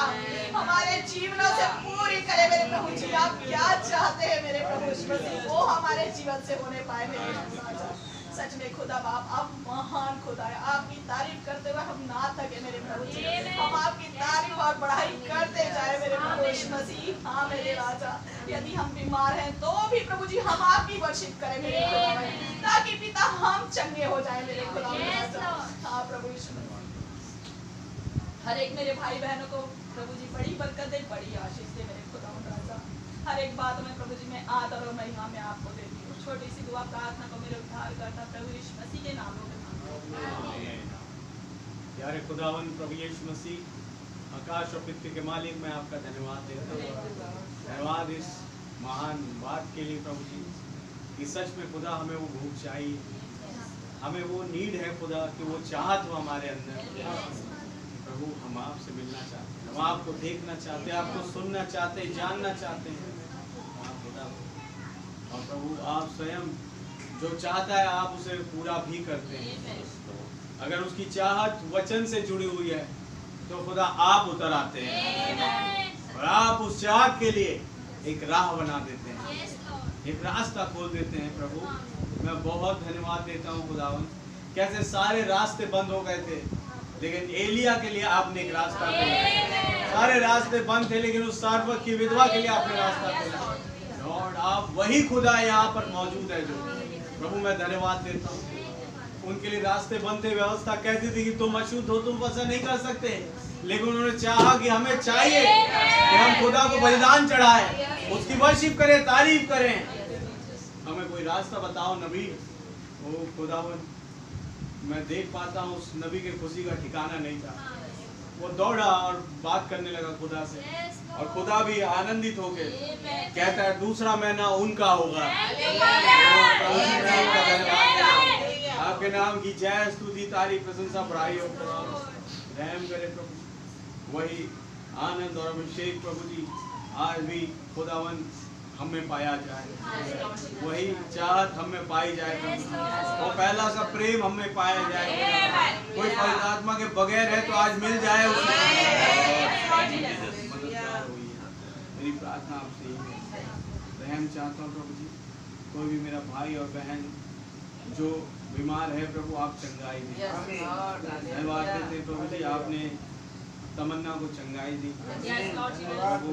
हमारे जीवनों से पूरी करे मेरे प्रभु जी। आप क्या चाहते हैं मेरे प्रभु जी, वो हमारे जीवन से होने पाए मेरे राजा। सच में खुदा बाप आप महान खुदा है। आपकी तारीफ करते हुए हम ना थके मेरे प्रभु जी, हम आपकी तारीफ और बढ़ाई करते जाए मेरे प्रभु यीशु मसीह। हाँ मेरे राजा, यदि हम बीमार हैं तो भी प्रभु जी हम आपकी वर्शिप करें मेरे खुदा, ताकि पिता हम चंगे हो जाए मेरे खुदा राजा। हाँ प्रभु यीशु मसीह, हर एक मेरे भाई बहनों को प्रभु जी बड़ी बरकत दे, बड़ी आशीष दे मेरे खुदा राजा। हर एक बात में प्रभु जी मैं आदर और महिमा में आपको देती हूँ। छोटी सी दुआ प्रार्थना को मेरे उद्धार करता प्रभु यीशु मसीह के नाम में। प्यारे खुदावन प्रभु यीशु मसीह, आकाश और पृथ्वी के मालिक, मैं आपका धन्यवाद देता हूँ। धन्यवाद इस महान बात के लिए प्रभु जी कि सच में खुदा हमें वो भूख चाहिए, हमें वो नीड है खुदा कि वो चाहत हो हमारे अंदर। प्रभु हम आपसे मिलना चाहते हैं, हम आपको देखना चाहते हैं, आपको सुनना चाहते हैं, जानना चाहते हैं खुदा। और प्रभु आप स्वयं जो चाहता है आप उसे पूरा भी करते हैं। अगर उसकी चाहत वचन से जुड़ी हुई है तो खुदा आप उतर आते हैं और आप उस चाहत के लिए एक राह बना देते हैं, एक रास्ता खोल देते हैं। प्रभु मैं बहुत धन्यवाद देता हूँ खुदावन, कैसे सारे रास्ते बंद हो गए थे लेकिन एलिया के लिए आपने एक रास्ता खोला। सारे रास्ते बंद थे लेकिन उस सारवत की विधवा के लिए आपने रास्ता खोला। लॉर्ड आप वही खुदा यहाँ पर मौजूद है जो प्रभु मैं धन्यवाद देता हूँ। उनके लिए रास्ते बंद थे, व्यवस्था कहती थी कि तुम अशुद्ध हो, तुम वैसा नहीं कर सकते, लेकिन उन्होंने चाहा कि हमें चाहिए कि हम खुदा को बलिदान चढ़ाएं, उसकी वर्शिप करें, तारीफ करें। हमें कोई रास्ता बताओ नबी। ओ खुदावन, मैं देख पाता हूँ उस नबी के खुशी का ठिकाना नहीं था। वो दौड़ा और बात करने लगा खुदा से, और खुदा भी आनंदित हो गए, कहता है दूसरा महीना उनका होगा। आपके नाम की जय स्तुति तारीफ प्रशंसा बढ़ाई हो। रहम करे प्रभु, वही आनंद और अभिषेक प्रभु जी आज भी खुदावन हमें पाया जाए, वही चाहत हमें पाई जाए प्रभु, वो पहला सा प्रेम हमें पाया जाए। कोई पवित्र आत्मा के बगैर है तो आज मिल जाए उसे। मेरी प्रार्थना आपसे ही है, रहम चाहता हूँ प्रभु जी, कोई भी मेरा भाई और बहन जो बीमार है प्रभु आप चंगाई दी। धन्यवाद देते प्रभु जी, आपने तमन्ना को चंगाई दी प्रभु।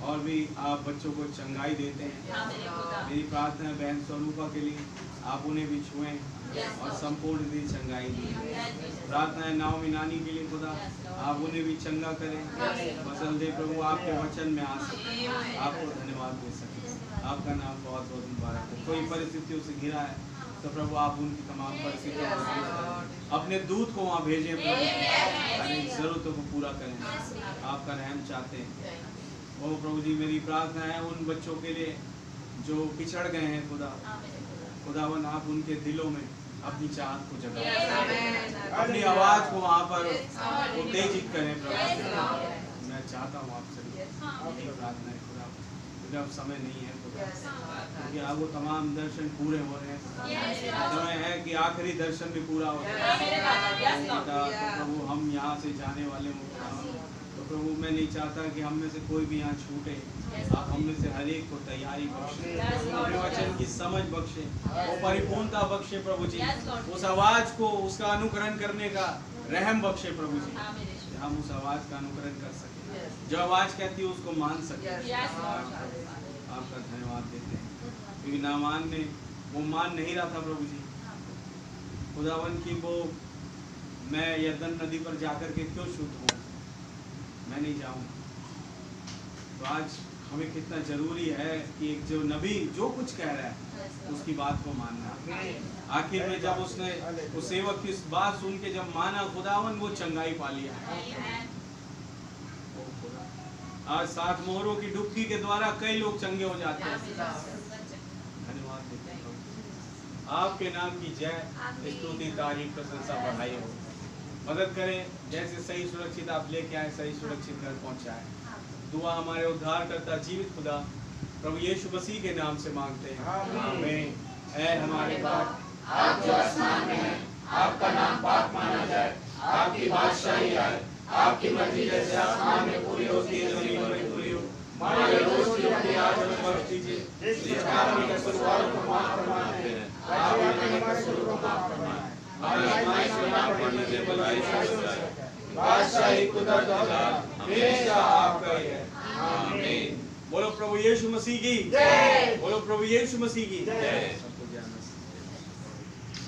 और भी आप बच्चों को चंगाई देते हैं। हाँ मेरे खुदा। मेरी प्रार्थना है बहन स्वरूपा के लिए, आप उन्हें भी छुएं और संपूर्ण दी चंगाई दी। प्रार्थना है नाओमी नानी के लिए खुदा, आप उन्हें भी चंगा करें, बसल दे प्रभु, आपके वचन में आ सके, आपको धन्यवाद दे सके। आपका नाम बहुत बहुत मुबारक है। कोई परिस्थितियों से घिरा है तो प्रभु आप उनकी तमाम परिस्थितियों को दूर करें। अपने दूत को वहाँ भेजें प्रभु, अपनी जरूरतों को पूरा करें। आपका रहम चाहते हैं। ओ प्रभु जी, मेरी प्रार्थना है उन बच्चों के लिए जो पिछड़ गए हैं खुदा, खुदावन आप उनके दिलों में अपनी चाहत को जगाएं, अपनी आवाज को वहाँ पर उत्तेजित करें प्रभु। मैं चाहता हूँ आपसे यही प्रार्थना है खुदा, क्योंकि अब समय नहीं है खुदा, क्योंकि अब वो तमाम दर्शन पूरे हो रहे हैं। समय है कि आखिरी दर्शन भी पूरा हो जाए। तो प्रभु हम यहाँ से जाने वाले हो, तो प्रभु मैं नहीं चाहता कि हम में से कोई भी यहाँ छूटे। आप हम में से हर एक को तैयारी बख्शे, अपने वचन की समझ बख्शे, वो परिपूर्णता बख्शे प्रभु जी, उस आवाज को उसका अनुकरण करने का रहम बख्शे प्रभु जी, हम उस आवाज का अनुकरण कर सके, जो आवाज कहती है उसको मान सके। आपका धन्यवाद देते हैं क्योंकि नामान ने वो मान नहीं रहा था प्रभु जी, खुदावन की वो मैं यरदन नदी पर जाकर के क्यों शुद्ध हूँ, मैं नहीं जाऊँ। तो आज हमें कितना जरूरी है कि एक जो नबी जो कुछ कह रहा है उसकी बात को मानना। आखिर में जब उसने उस सेवक की बात सुन के जब माना, खुदावन वो चंगाई पा लिया। आज 7 मोहरों की डुबकी के द्वारा कई लोग चंगे हो जाते हैं। धन्यवाद देते हैं आपके नाम की जय, स्तुति, तारीफ, प्रशंसा बढ़ाई हो। मदद करें जैसे सही सुरक्षित आप लेके आए, सही सुरक्षित घर पहुंचाए। दुआ हमारे उद्धारकर्ता जीवित खुदा प्रभु यीशु मसीह के नाम से मांगते हैं, आमीन। ऐ हमारे बाप, आप जो आसमान में हैं, आपका नाम पाक माना जाए, आपकी बादशाही आए, आपकी मर्जी जैसे आसमान में पूरी होती है जमीन में पूरी हो। हमारे रोज की रोटी आज हमें बख्श दीजिए, जिस कारण हम कसूरवारों को माफ फरमाते हैं, आप भी हमारे कसूरों को माफ फरमाएं। हमें आजमाइश में ना पड़ने दें, बल्कि शांति से बादशाही कुदरत हमेशा आपका ही है, आमीन। बोलो प्रभु यीशु मसीह की जय, बोलो प्रभु यीशु मसीह की जय।